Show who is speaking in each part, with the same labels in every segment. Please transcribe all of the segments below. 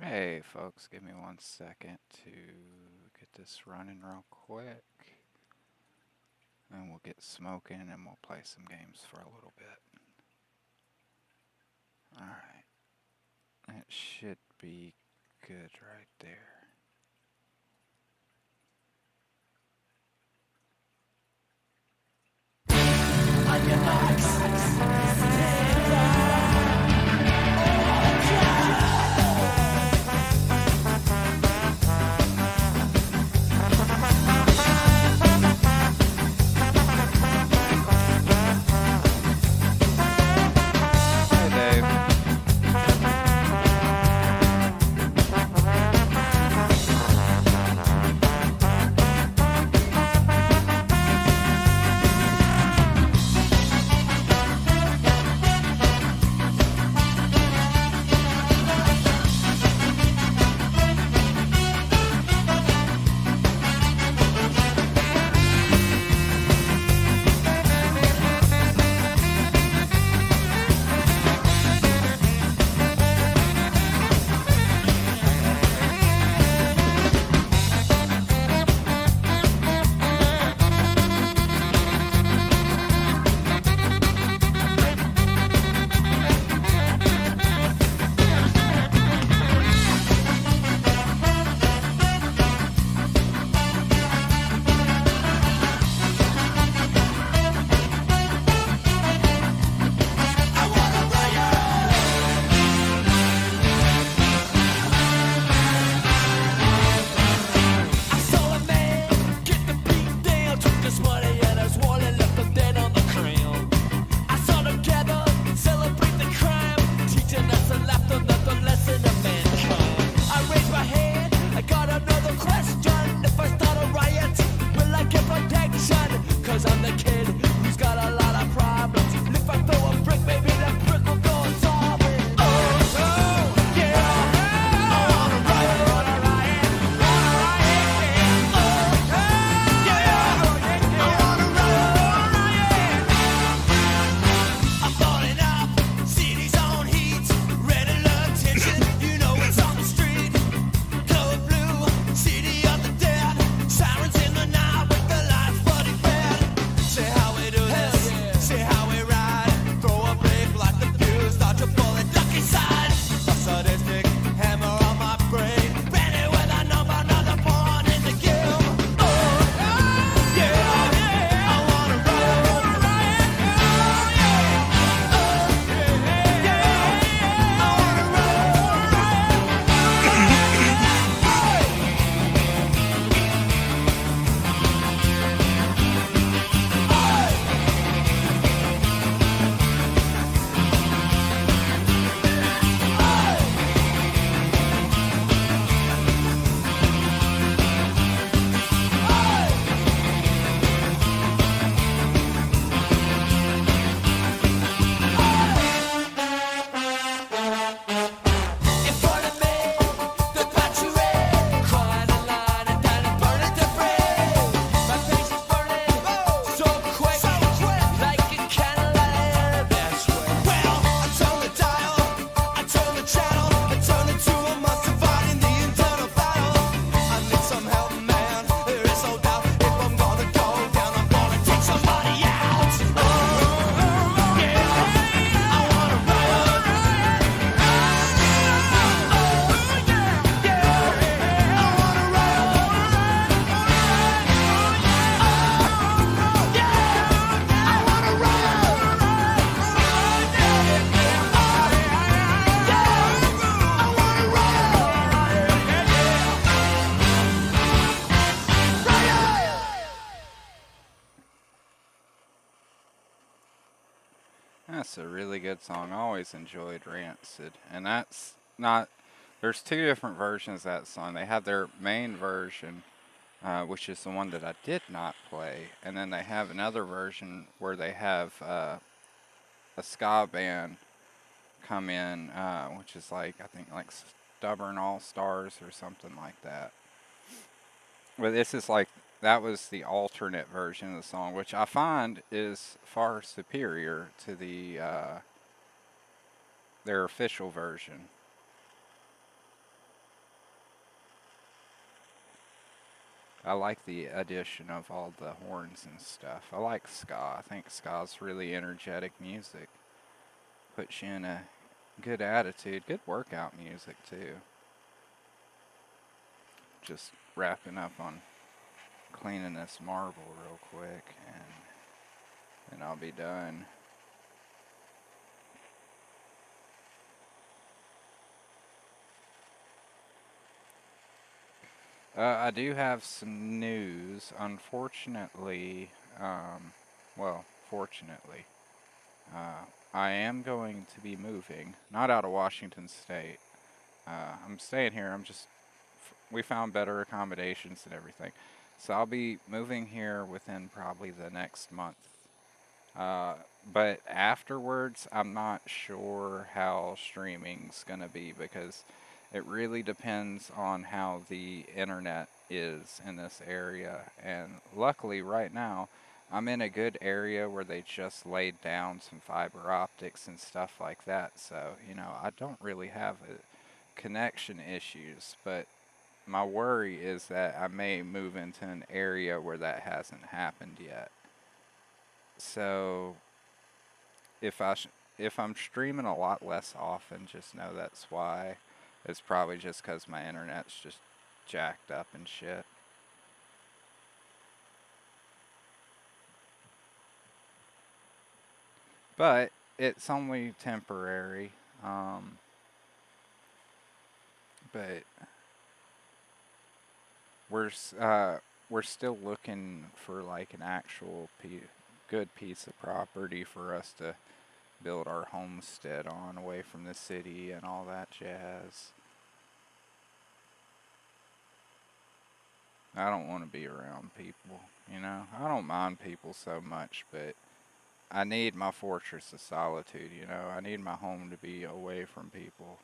Speaker 1: Hey folks, give me 1 second to get this running real quick. And we'll get smoking and we'll play some games for a little bit. Alright, that should be good right there.
Speaker 2: On your marks, stand up.
Speaker 1: Hey Dave. That's a really good song. I always enjoyed Rancid. And that's not, there's two different versions of that song. They have their main version, which is the one that I did not play. And then they have another version where they have a ska band come in, which is like, I think like Stubborn All Stars or something like that. But this is like, that was the alternate version of the song, which I find is far superior to their official version. I like the addition of all the horns and stuff. I like ska. I think ska's really energetic music. Puts you in a good attitude. Good workout music too. Just wrapping up on cleaning this marble real quick and I'll be done. I do have some news. Unfortunately, well, fortunately, I am going to be moving, not out of Washington State. I'm staying here. We found better accommodations and everything. So I'll be moving here within probably the next month. Uh, but afterwards, I'm not sure how streaming's going to be because it really depends on how the internet is in this area. And luckily, right now, I'm in a good area where they just laid down some fiber optics and stuff like that. So, I don't really have connection issues. But my worry is that I may move into an area where that hasn't happened yet. So if if I'm streaming a lot less often, just know that's why. It's probably just because my internet's just jacked up and shit. But it's only temporary. Um, but we're s- uh, we're still looking for like an actual good piece of property for us to build our homestead on, away from the city and all that jazz. I don't want to be around people, I don't mind people so much, but I need my fortress of solitude. I need my home to be away from people.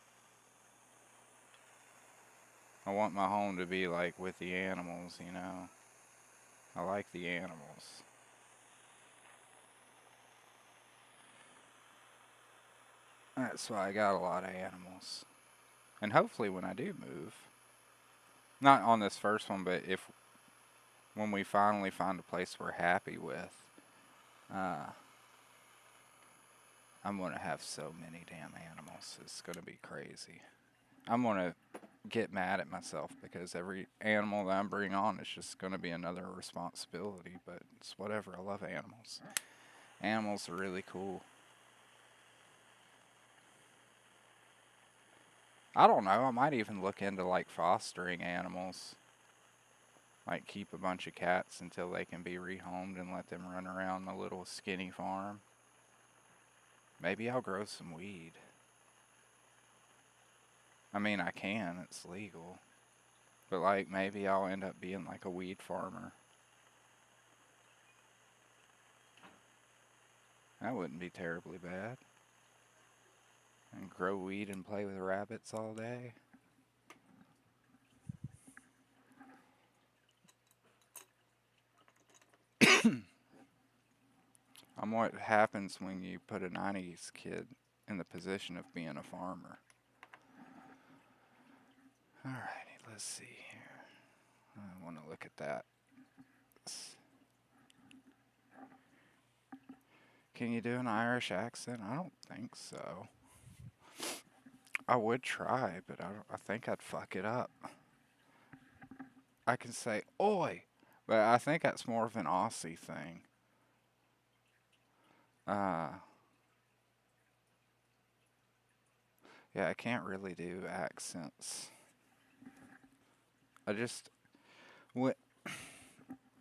Speaker 1: I want my home to be like with the animals. I like the animals. That's why I got a lot of animals. And hopefully when I do move, not on this first one, but if when we finally find a place we're happy with, uh, I'm gonna have so many damn animals. It's gonna be crazy. I'm gonna get mad at myself because every animal that I'm bringing on is just gonna be another responsibility. But it's whatever. I love animals. Animals are really cool. I don't know. I might even look into like fostering animals. Like keep a bunch of cats until they can be rehomed and let them run around a little skinny farm. Maybe I'll grow some weed. I mean, I can. It's legal. But like maybe I'll end up being like a weed farmer. That wouldn't be terribly bad. And grow weed and play with rabbits all day. I'm what happens when you put a 90s kid in the position of being a farmer. Alrighty, let's see here. I want to look at that. Can you do an Irish accent? I don't think so. I would try, but I think I'd fuck it up. I can say "oi," but I think that's more of an Aussie thing. Uh, yeah, I can't really do accents. I just when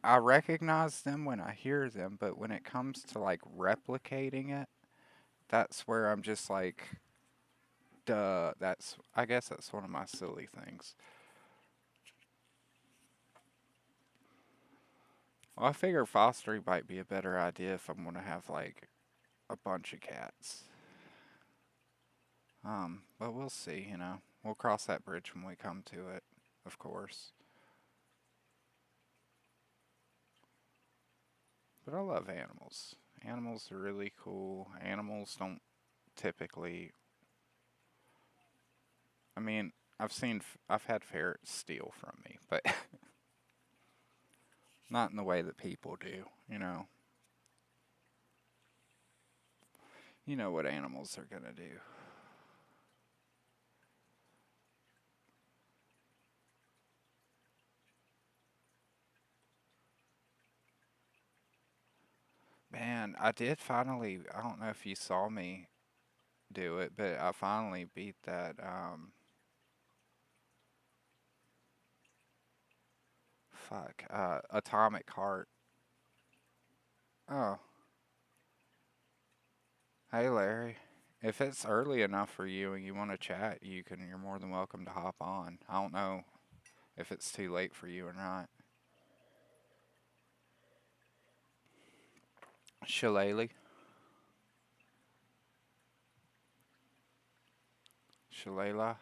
Speaker 1: I recognize them when I hear them, but when it comes to like replicating it, that's where I'm just like, duh. I guess that's one of my silly things. Well, I figure fostering might be a better idea if I'm gonna have like a bunch of cats. But we'll see. We'll cross that bridge when we come to it, of course. But I love animals. Animals are really cool. Animals don't typically. I mean, I've had ferrets steal from me, but Not in the way that people do, you know. You know what animals are gonna do. Man, I did finally, I don't know if you saw me do it, but I finally beat that, Atomic Heart. Oh, hey Larry. If it's early enough for you and you want to chat, you're more than welcome to hop on. I don't know if it's too late for you or not. Shillelagh. Shillelagh.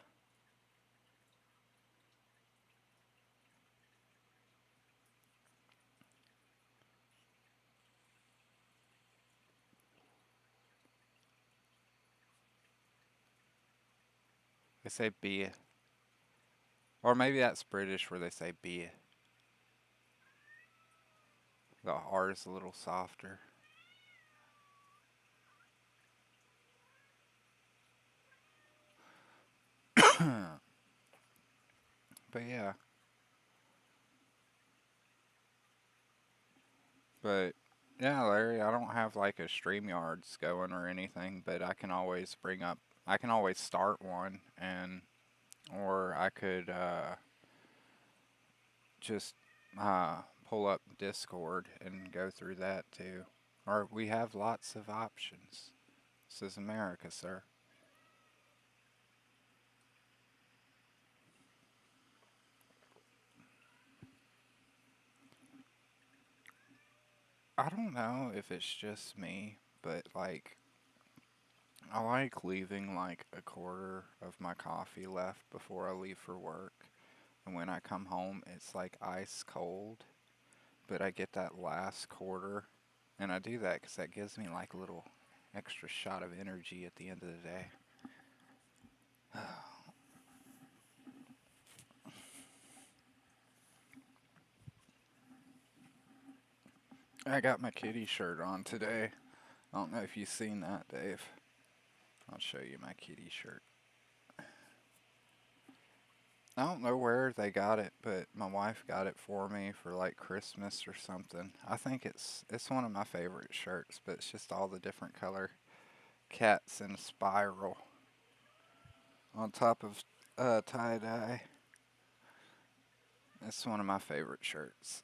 Speaker 1: They say beer. Or maybe that's British where they say beer. The R is a little softer. But yeah. But yeah, Larry, I don't have like a StreamYards going or anything, but I can always start one and, or I could just pull up Discord and go through that too. Or we have lots of options. This is America, sir. I don't know if it's just me, but like I like leaving like a quarter of my coffee left before I leave for work. And when I come home, it's like ice cold. But I get that last quarter, and I do that because that gives me like a little extra shot of energy at the end of the day. I got my kitty shirt on today. I don't know if you've seen that, Dave. I'll show you my kitty shirt. I don't know where they got it, but my wife got it for me for like Christmas or something. I think it's one of my favorite shirts, but it's just all the different color cats in a spiral on top of tie dye. It's one of my favorite shirts.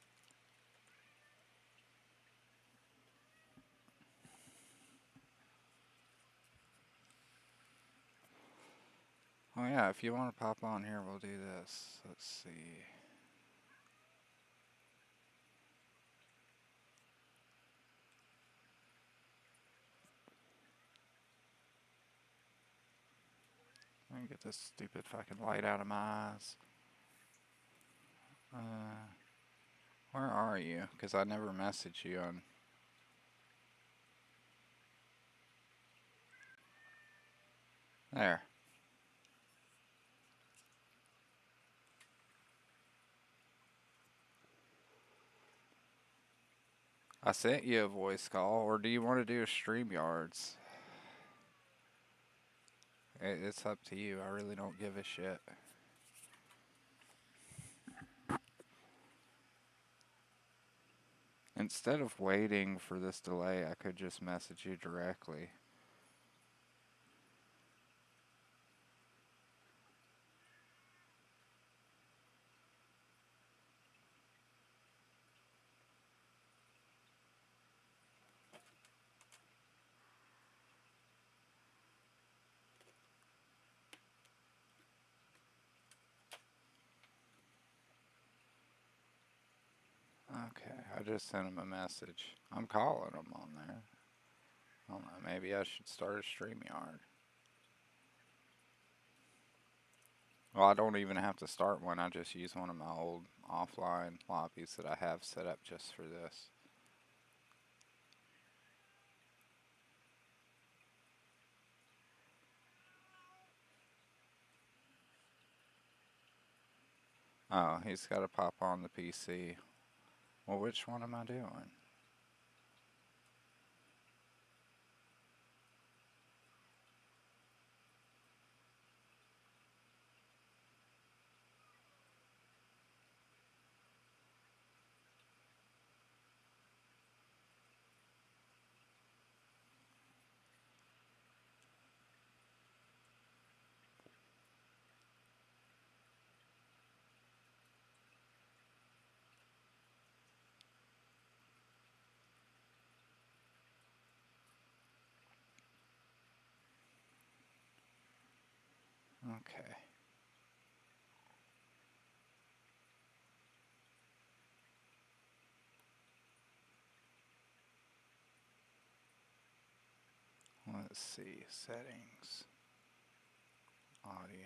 Speaker 1: Oh yeah, if you want to pop on here, we'll do this. Let's see. Let me get this stupid fucking light out of my eyes. Uh, where are you? Because I never messaged you on. There. I sent you a voice call, or do you want to do a StreamYards? It's up to you. I really don't give a shit. Instead of waiting for this delay, I could just message you directly. Okay, I just sent him a message. I'm calling him on there. I don't know, maybe I should start a StreamYard. Well, I don't even have to start one. I just use one of my old offline lobbies that I have set up just for this. Oh, he's got to pop on the PC. Well, which one am I doing? Okay. Let's see. Settings. Audio.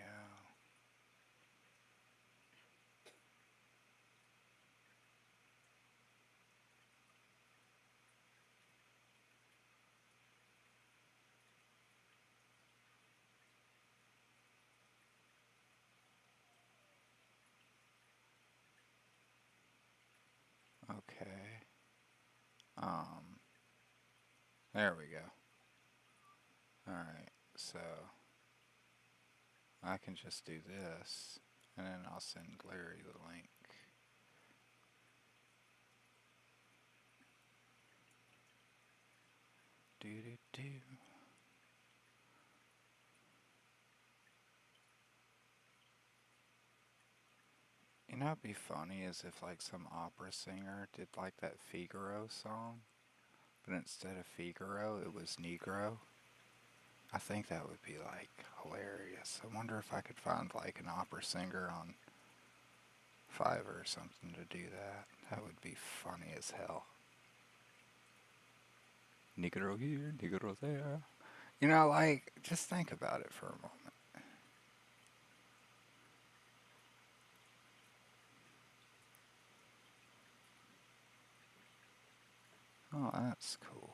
Speaker 1: Okay. There we go. Alright, so I can just do this, and then I'll send Larry the link. Do do do. You know what'd be funny is if like some opera singer did like that Figaro song, but instead of Figaro, it was Negro. I think that would be like hilarious. I wonder if I could find like an opera singer on Fiverr or something to do that. That would be funny as hell. Negro here, Negro there. You know, like, just think about it for a moment. Oh, that's cool.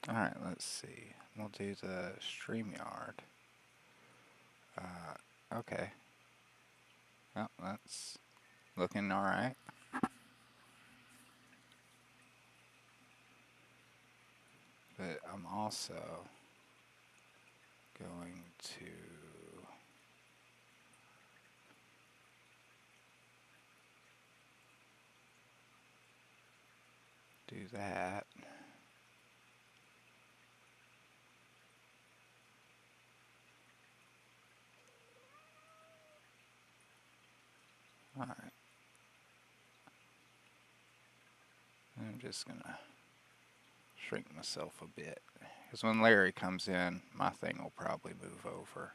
Speaker 1: Alright, let's see. We'll do the StreamYard. Okay. Oh, that's looking alright. But I'm also going to do that. Alright. I'm just gonna shrink myself a bit. Because when Larry comes in, my thing will probably move over.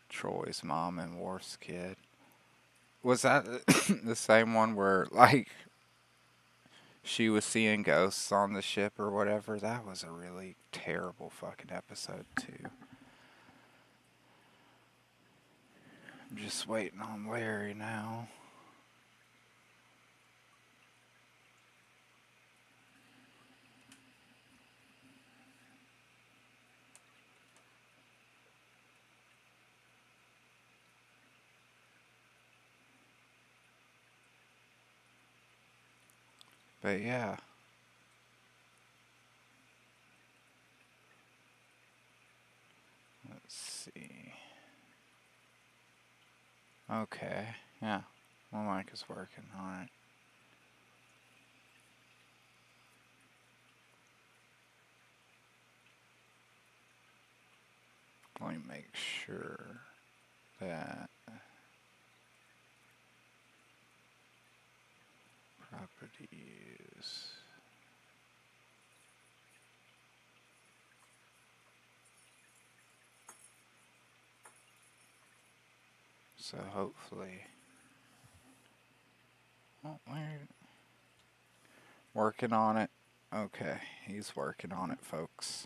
Speaker 1: Troy's mom and Worf's kid. Was that the same one where, like, she was seeing ghosts on the ship or whatever? That was a really terrible fucking episode, too. I'm just waiting on Larry now. But yeah. Let's see. Okay. Yeah. My mic is working. Alright. Let me make sure that properties. So hopefully. Oh, we're working on it. Okay, he's working on it, folks.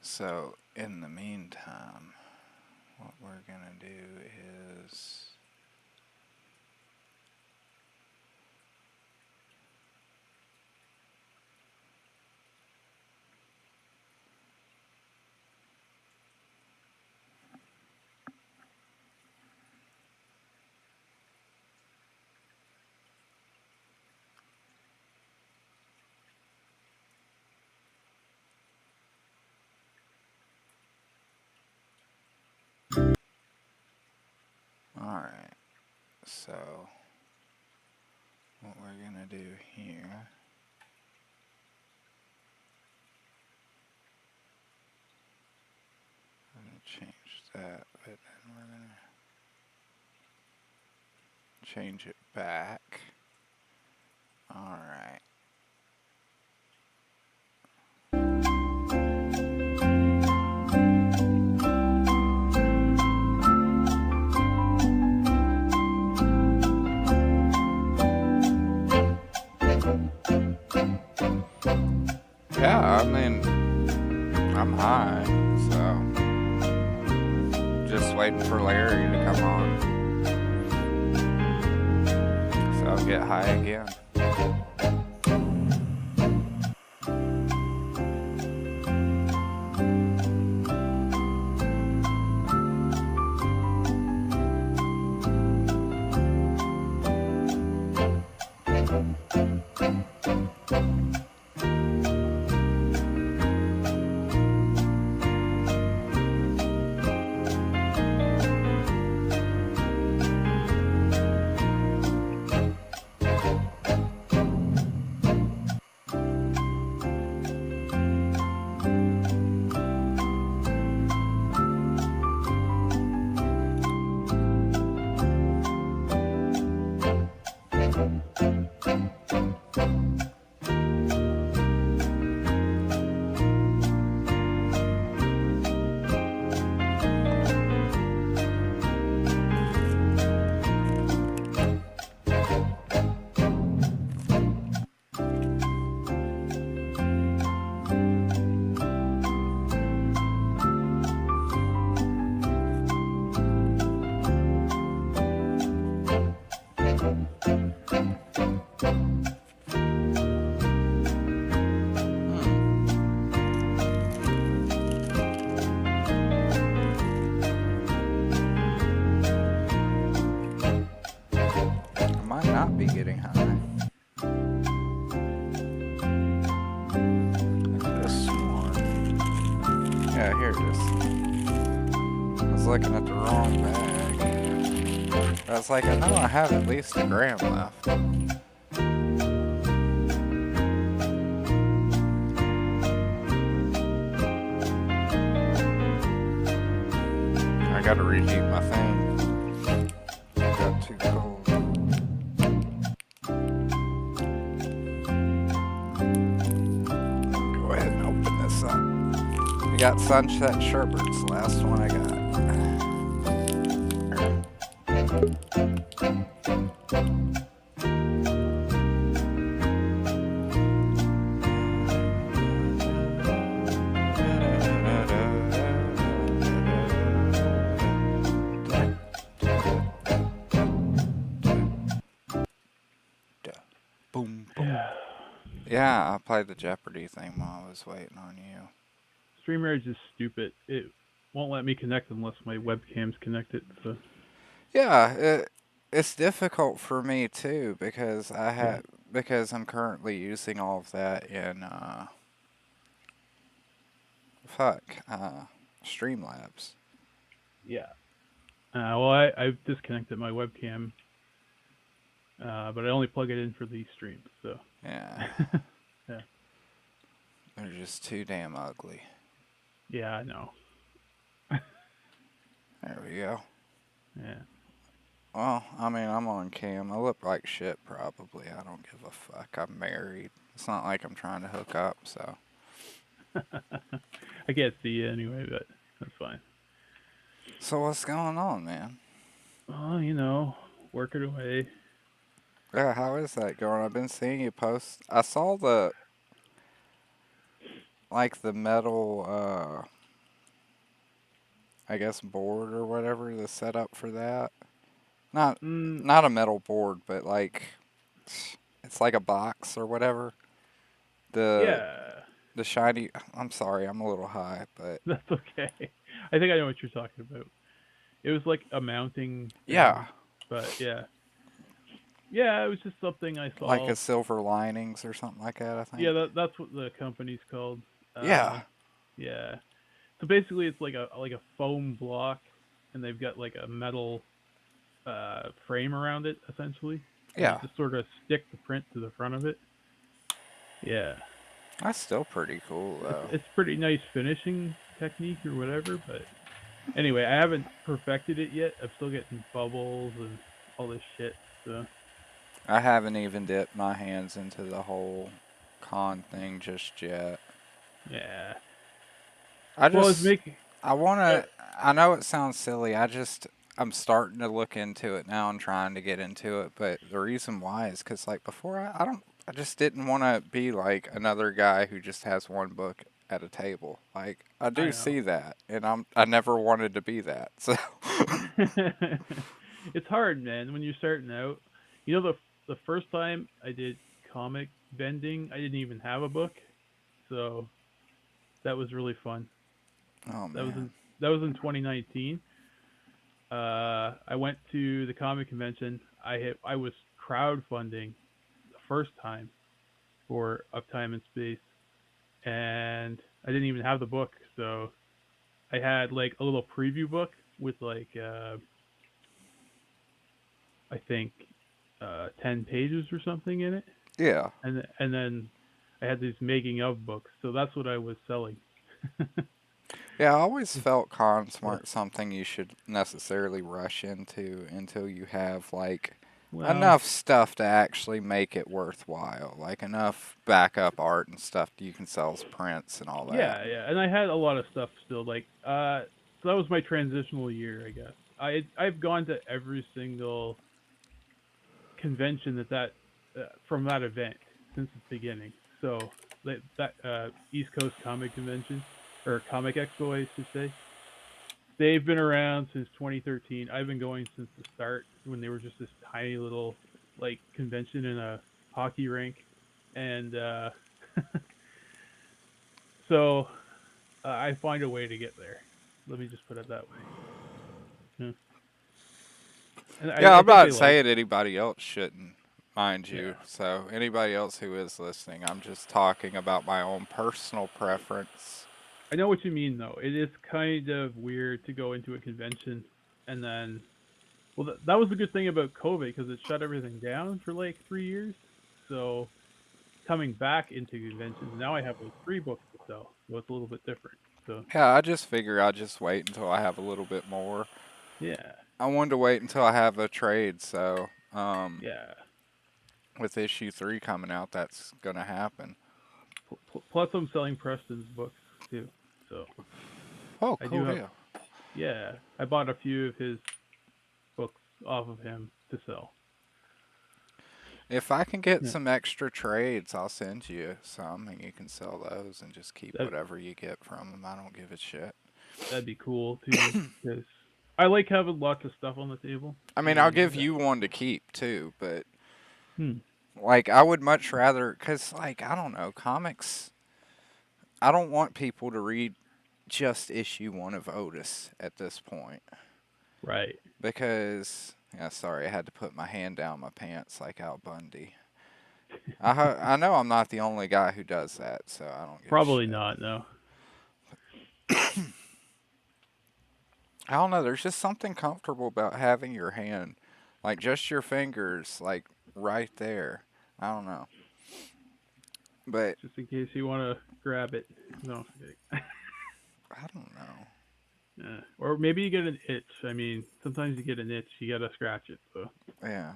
Speaker 1: So, in the meantime, what we're gonna do is So, what we're gonna do here, I'm gonna change that, but then we're gonna change it back. Alright. Yeah, I mean, I'm high, so just waiting for Larry to come on. So I'll get high again. Not be getting high. I could have sworn. Yeah, here it is. I was looking at the wrong bag. I was like, I know I have at least a gram left. I gotta reheat my thing. It got too cold. I got Sunset Sherbet's the last one I got. Boom, boom. Yeah, I played the Jeopardy thing while I was waiting on you.
Speaker 3: StreamYard is stupid. It won't let me connect unless my webcam's connected. So
Speaker 1: yeah, it's difficult for me too because because I'm currently using all of that in Streamlabs.
Speaker 3: Yeah. Well, I've disconnected my webcam, but I only plug it in for these streams. So
Speaker 1: Yeah.
Speaker 3: Yeah.
Speaker 1: They're just too damn ugly.
Speaker 3: Yeah, I know.
Speaker 1: There we go.
Speaker 3: Yeah.
Speaker 1: Well, I mean, I'm on cam. I look like shit, probably. I don't give a fuck. I'm married. It's not like I'm trying to hook up, so.
Speaker 3: I can't see you anyway, but that's fine.
Speaker 1: So what's going on, man?
Speaker 3: Oh, working away.
Speaker 1: Yeah, how is that going? I've been seeing you post. I saw the metal, I guess board or whatever, the setup for that. Not a metal board, but it's like a box or whatever. The
Speaker 3: Yeah.
Speaker 1: the shiny. I'm sorry, I'm a little high, but
Speaker 3: That's okay. I think I know what you're talking about. It was like a mounting thing,
Speaker 1: yeah,
Speaker 3: but yeah. Yeah, it was just something I
Speaker 1: like
Speaker 3: saw.
Speaker 1: a silver linings or something like that, I think.
Speaker 3: Yeah, that's what the company's called.
Speaker 1: Yeah.
Speaker 3: Yeah. So basically, it's like a foam block, and they've got like a metal frame around it essentially, and you
Speaker 1: Yeah,
Speaker 3: just sort of stick the print to the front of it. Yeah,
Speaker 1: that's still pretty cool though.
Speaker 3: it's pretty nice finishing technique or whatever. But anyway, I haven't perfected it yet. I'm still getting bubbles and all this shit. So
Speaker 1: I haven't even dipped my hands into the whole con thing just yet.
Speaker 3: yeah.
Speaker 1: I
Speaker 3: Well, it's
Speaker 1: just,
Speaker 3: making.
Speaker 1: I
Speaker 3: Uh,
Speaker 1: wanna, I know it sounds silly. I'm starting to look into it now and trying to get into it. But the reason why is because, like, before I just didn't want to be like another guy who just has one book at a table. Like, I
Speaker 3: I
Speaker 1: do
Speaker 3: know.
Speaker 1: see that, and I never wanted to be that. So,
Speaker 3: It's hard, man, when you're starting out. You know, the first time I did comic vending, I didn't even have a book, so that was really fun.
Speaker 1: oh
Speaker 3: That was
Speaker 1: man,
Speaker 3: in that was in 2019. I went to the comic convention. I was crowdfunding the first time for Uptime and Space, and I didn't even have the book, so I had like a little preview book with like I think 10 pages or something in it,
Speaker 1: yeah.
Speaker 3: and then I had these making of books, so that's what I was selling.
Speaker 1: Yeah, I always felt cons
Speaker 3: So,
Speaker 1: weren't something you should necessarily rush into until you have like
Speaker 3: well,
Speaker 1: enough stuff to actually make it worthwhile, like enough backup art and stuff that you can sell as prints and all that.
Speaker 3: yeah, yeah, and I had a lot of stuff still. Like, so that was my transitional year, I guess. I've gone to every single convention from that event since its beginning. So that East Coast Comic Convention or Comic Expo, I should say. They've been around since 2013. I've been going since the start when they were just this tiny little like convention in a hockey rink, and so I find a way to get there. Let me just put it that way. Yeah. And
Speaker 1: Yeah,
Speaker 3: I
Speaker 1: I'm
Speaker 3: think
Speaker 1: not
Speaker 3: they like.
Speaker 1: saying anybody else shouldn't, mind
Speaker 3: Yeah,
Speaker 1: you. So, anybody else who is listening, I'm just talking about my own personal preference.
Speaker 3: I know what you mean though. It is kind of weird to go into a convention and then, well, that was the good thing about COVID because it shut everything down for like 3 years. So coming back into conventions, now I have like 3 books to sell, so it's a little bit different. So
Speaker 1: Yeah, I just figure I'll just wait until I have a little bit more.
Speaker 3: yeah,
Speaker 1: I wanted to wait until I have a trade, so
Speaker 3: yeah.
Speaker 1: with issue 3 coming out, that's gonna happen.
Speaker 3: Plus, I'm selling Preston's books too. So
Speaker 1: Oh,
Speaker 3: I do
Speaker 1: cool
Speaker 3: have,
Speaker 1: deal.
Speaker 3: yeah. I bought a few of his books off of him to sell.
Speaker 1: If I can get
Speaker 3: Yeah,
Speaker 1: some extra trades, I'll send you some, and you can sell those and just keep
Speaker 3: that
Speaker 1: whatever you get from them. I don't give a shit.
Speaker 3: that'd be cool too because I like having lots of stuff on the table.
Speaker 1: I mean, I'll give
Speaker 3: And
Speaker 1: you one to keep too, but
Speaker 3: hmm,
Speaker 1: like I would much rather, cause like I don't know, comics. I don't want people to read just issue 1 of Otis at this point
Speaker 3: right.
Speaker 1: because yeah, sorry, I had to put my hand down my pants like Al Bundy. I know I'm not the only guy who does that, so I don't give a
Speaker 3: Probably
Speaker 1: shit.
Speaker 3: not. No.
Speaker 1: I don't know. There's just something comfortable about having your hand, like just your fingers, like right there. I don't know, but
Speaker 3: Just in case you want to grab it. No.
Speaker 1: I don't know.
Speaker 3: Yeah. Or maybe you get an itch. I mean, sometimes you get an itch, you gotta scratch it. So
Speaker 1: Yeah,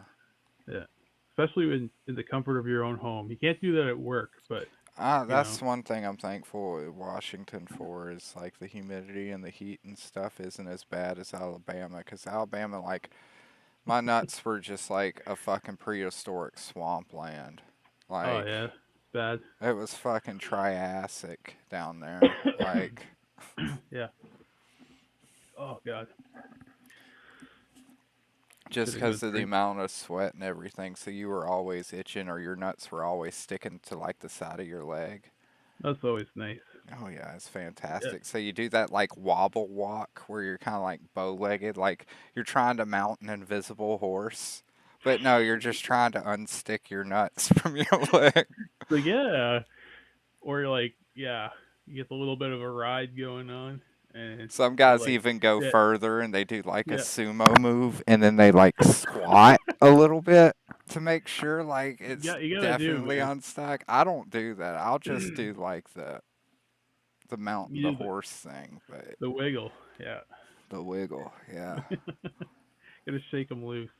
Speaker 3: yeah, especially in the comfort of your own home. You can't do that at work, but you know.
Speaker 1: that's one thing I'm thankful in Washington for is like the humidity and the heat and stuff isn't as bad as Alabama. Because Alabama, like my nuts were just like a fucking prehistoric swampland.
Speaker 3: Oh
Speaker 1: Like
Speaker 3: yeah, it's bad.
Speaker 1: it was fucking Triassic down there. Like
Speaker 3: Yeah. Oh god,
Speaker 1: just
Speaker 3: should have go
Speaker 1: because of the
Speaker 3: drink.
Speaker 1: amount of sweat and everything, so you were always itching or your nuts were always sticking to like the side of your leg.
Speaker 3: That's always nice.
Speaker 1: Oh yeah, it's
Speaker 3: Yeah.
Speaker 1: fantastic. So you do that like wobble walk where you're kind of like bow-legged, like you're trying to mount an invisible horse, but no, you're just trying to unstick your nuts from your leg.
Speaker 3: So yeah, or like yeah, you get a little bit of a ride going on. and
Speaker 1: Some
Speaker 3: they're
Speaker 1: guys
Speaker 3: like,
Speaker 1: even go
Speaker 3: yeah,
Speaker 1: further and they do like a
Speaker 3: yeah,
Speaker 1: sumo move and then they like squat a little bit to make sure like it's
Speaker 3: you gotta do,
Speaker 1: definitely
Speaker 3: man.
Speaker 1: on stack. I don't do that. I'll just do like the mountain the
Speaker 3: You do
Speaker 1: horse thing, but
Speaker 3: the wiggle, yeah.
Speaker 1: the wiggle, yeah.
Speaker 3: Gotta shake them loose.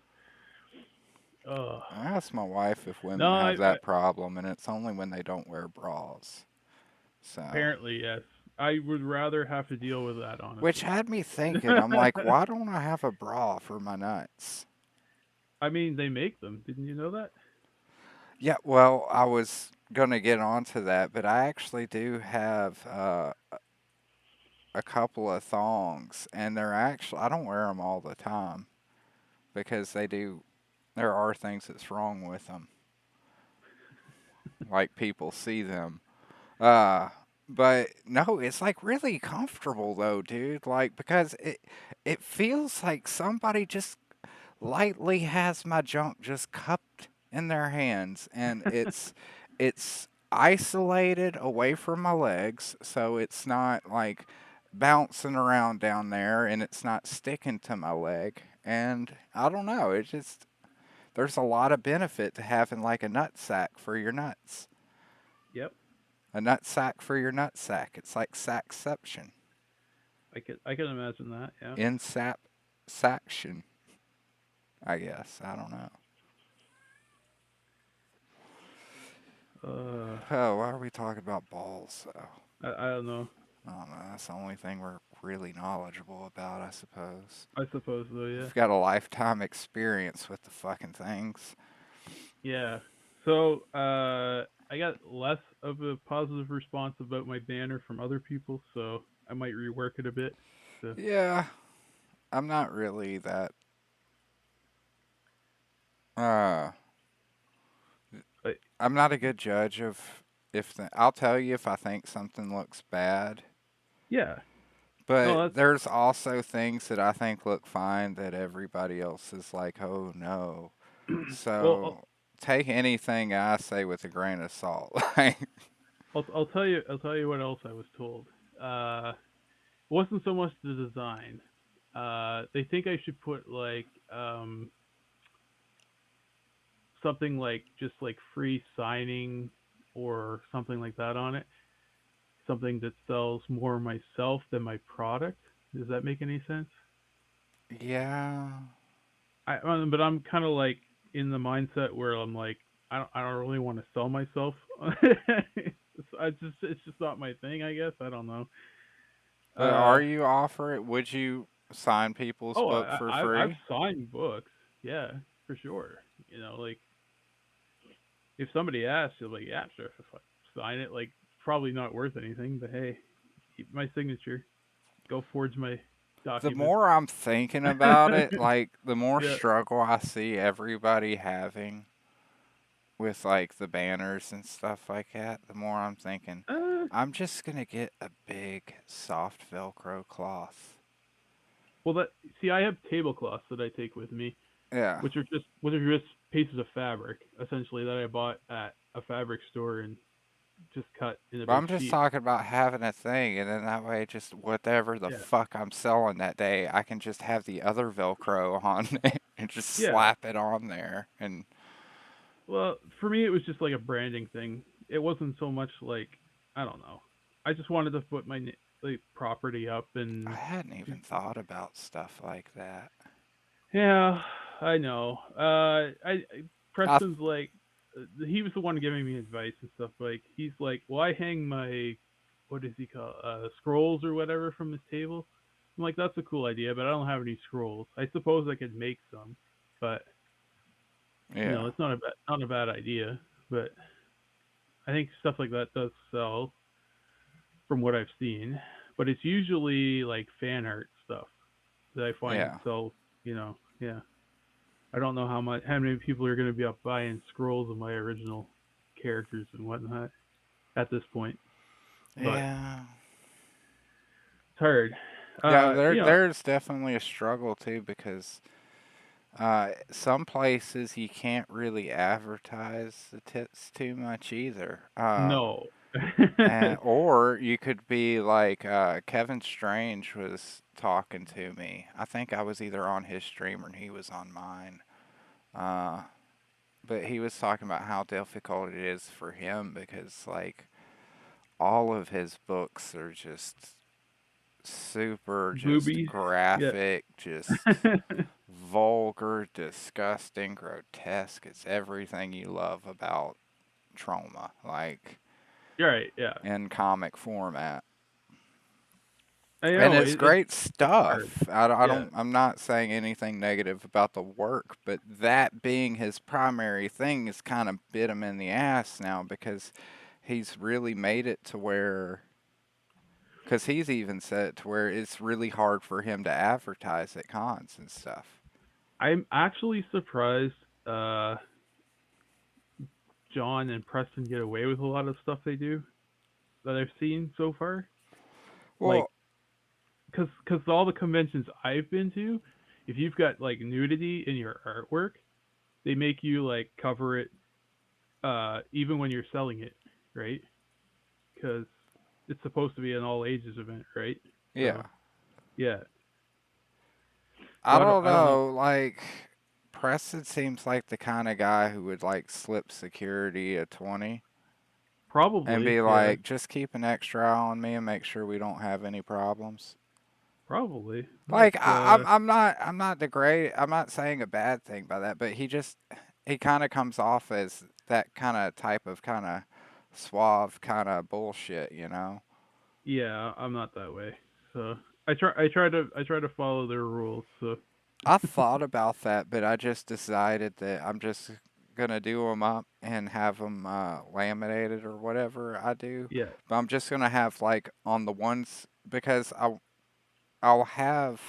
Speaker 3: Oh
Speaker 1: I ask my wife if women
Speaker 3: no,
Speaker 1: have
Speaker 3: I
Speaker 1: that problem, and it's only when they don't wear bras. So,
Speaker 3: apparently yes. I would rather have to deal with that,
Speaker 1: which
Speaker 3: honestly.
Speaker 1: had me thinking, I'm like, why don't I have a bra for my nuts?
Speaker 3: I mean, they make them. Didn't you know that?
Speaker 1: Yeah, well, I was gonna get onto that, but I actually do have a couple of thongs, and they're actually I don't wear them all the time because they do. There are things that's wrong with them, like people see them. Uh, but no, it's like really comfortable though, dude. Like because it feels like somebody just lightly has my junk just cupped in their hands, and it's isolated away from my legs, so it's not like bouncing around down there, and it's not sticking to my leg. And I don't know, it just there's a lot of benefit to having like a nut sack for your nuts.
Speaker 3: Yep.
Speaker 1: A nut sack for your nut sack. It's like sackception.
Speaker 3: I can imagine that. Yeah.
Speaker 1: Saction, I guess. I don't know.
Speaker 3: Uh,
Speaker 1: Oh, why are we talking about balls, though?
Speaker 3: I don't know.
Speaker 1: I don't know. That's the only thing we're really knowledgeable about, I suppose.
Speaker 3: I suppose though. Yeah.
Speaker 1: We've got a lifetime experience with the fucking things.
Speaker 3: Yeah. So I got less of a positive response about my banner from other people, so I might rework it a bit. So
Speaker 1: Yeah, I'm not really that. Uh,
Speaker 3: but
Speaker 1: I'm not a good judge of if I'll tell you if I think something looks bad,
Speaker 3: yeah. No,
Speaker 1: but
Speaker 3: that's
Speaker 1: there's also things that I think look fine that everybody else is like, oh no.
Speaker 3: well.
Speaker 1: So take anything I say with a grain of salt. Like,
Speaker 3: I'll tell you. I'll tell you what else I was told. It wasn't so much the design. They think I should put like something like just like free signing or something like that on it. Something that sells more myself than my product. Does that make any sense?
Speaker 1: yeah.
Speaker 3: But I'm kind of like in the mindset where I'm like, I don't really want to sell myself. It's just not my thing. I guess I don't know.
Speaker 1: But
Speaker 3: Uh,
Speaker 1: are you offering? Would you sign people's
Speaker 3: oh,
Speaker 1: book for
Speaker 3: I've
Speaker 1: free?
Speaker 3: signed books. Yeah, for sure. Like if somebody asks, you're like, yeah, sure, if I sign it. Like probably not worth anything, but hey, keep my signature. Go forge my
Speaker 1: The
Speaker 3: document.
Speaker 1: more I'm thinking about it, like the more
Speaker 3: Yeah.
Speaker 1: struggle I see everybody having with like the banners and stuff like that, the more I'm thinking,
Speaker 3: Uh,
Speaker 1: I'm just gonna get a big soft Velcro cloth.
Speaker 3: well, that see, I have tablecloths that I take with me,
Speaker 1: Yeah.
Speaker 3: which are just pieces of fabric essentially that I bought at a fabric store and just cut in a
Speaker 1: But
Speaker 3: big
Speaker 1: I'm just
Speaker 3: sheet.
Speaker 1: talking about having a thing, and then that way, just whatever the
Speaker 3: Yeah.
Speaker 1: fuck I'm selling that day, I can just have the other Velcro on it and just
Speaker 3: Yeah.
Speaker 1: slap it on there. And
Speaker 3: Well, for me, it was just like a branding thing. It wasn't so much like I don't know. I just wanted to put my like property up
Speaker 1: I
Speaker 3: and
Speaker 1: hadn't even thought about stuff like that.
Speaker 3: yeah, I know.
Speaker 1: I
Speaker 3: Preston's like he was the one giving me advice and stuff. Like he's like, well, I hang my what does he call scrolls or whatever from his table. I'm like, that's a cool idea, but I don't have any scrolls. I suppose I could make some, but
Speaker 1: yeah,
Speaker 3: it's not a bad idea. But I think stuff like that does sell from what I've seen. But it's usually like fan art stuff that I find
Speaker 1: yeah.
Speaker 3: sells. Yeah. I don't know how many people are going to be up buying scrolls of my original characters and whatnot at this point, but
Speaker 1: Yeah.
Speaker 3: it's hard.
Speaker 1: Yeah,
Speaker 3: Uh,
Speaker 1: there
Speaker 3: you know,
Speaker 1: there's definitely a struggle too because some places you can't really advertise the tits too much either.
Speaker 3: no.
Speaker 1: Or you could be like Kevin Strange was talking to me. I think I was either on his stream or he was on mine. Uh, but he was talking about how difficult it is for him because like all of his books are just super, just
Speaker 3: Boobies. Yeah.
Speaker 1: graphic, just vulgar, disgusting, grotesque. It's everything you love about trauma, like
Speaker 3: You're right. Yeah.
Speaker 1: in comic format.
Speaker 3: I
Speaker 1: And
Speaker 3: know
Speaker 1: it's
Speaker 3: it's
Speaker 1: great
Speaker 3: hard.
Speaker 1: stuff. I
Speaker 3: Yeah.
Speaker 1: don't, I'm not saying anything negative about the work, but that being his primary thing has kind of bit him in the ass now because he's really made it to where, because he's even said it to where it's really hard for him to advertise at cons and stuff.
Speaker 3: I'm actually surprised John and Preston get away with a lot of stuff they do that I've seen so far. Like,
Speaker 1: Well,
Speaker 3: cause all the conventions I've been to, if you've got like nudity in your artwork, they make you like cover it, even when you're selling it, right? Because it's supposed to be an all ages event, right?
Speaker 1: yeah.
Speaker 3: So yeah. So
Speaker 1: I don't
Speaker 3: I don't know.
Speaker 1: know. Like, Preston seems like the kind of guy who would like slip security a 20 and
Speaker 3: Probably,
Speaker 1: be
Speaker 3: yeah.
Speaker 1: like, just keep an extra eye on me and make sure we don't have any problems.
Speaker 3: Probably.
Speaker 1: Like
Speaker 3: But
Speaker 1: I'm not degrade I'm not saying a bad thing by that, but he kind of comes off as that kind of type of kind of suave kind of bullshit, you know.
Speaker 3: yeah, I'm not that way. So I try to follow their rules. So
Speaker 1: I thought about that, but I just decided that I'm just gonna do them up and have them laminated or whatever I do.
Speaker 3: yeah.
Speaker 1: But I'm just gonna have like on the ones because I'll have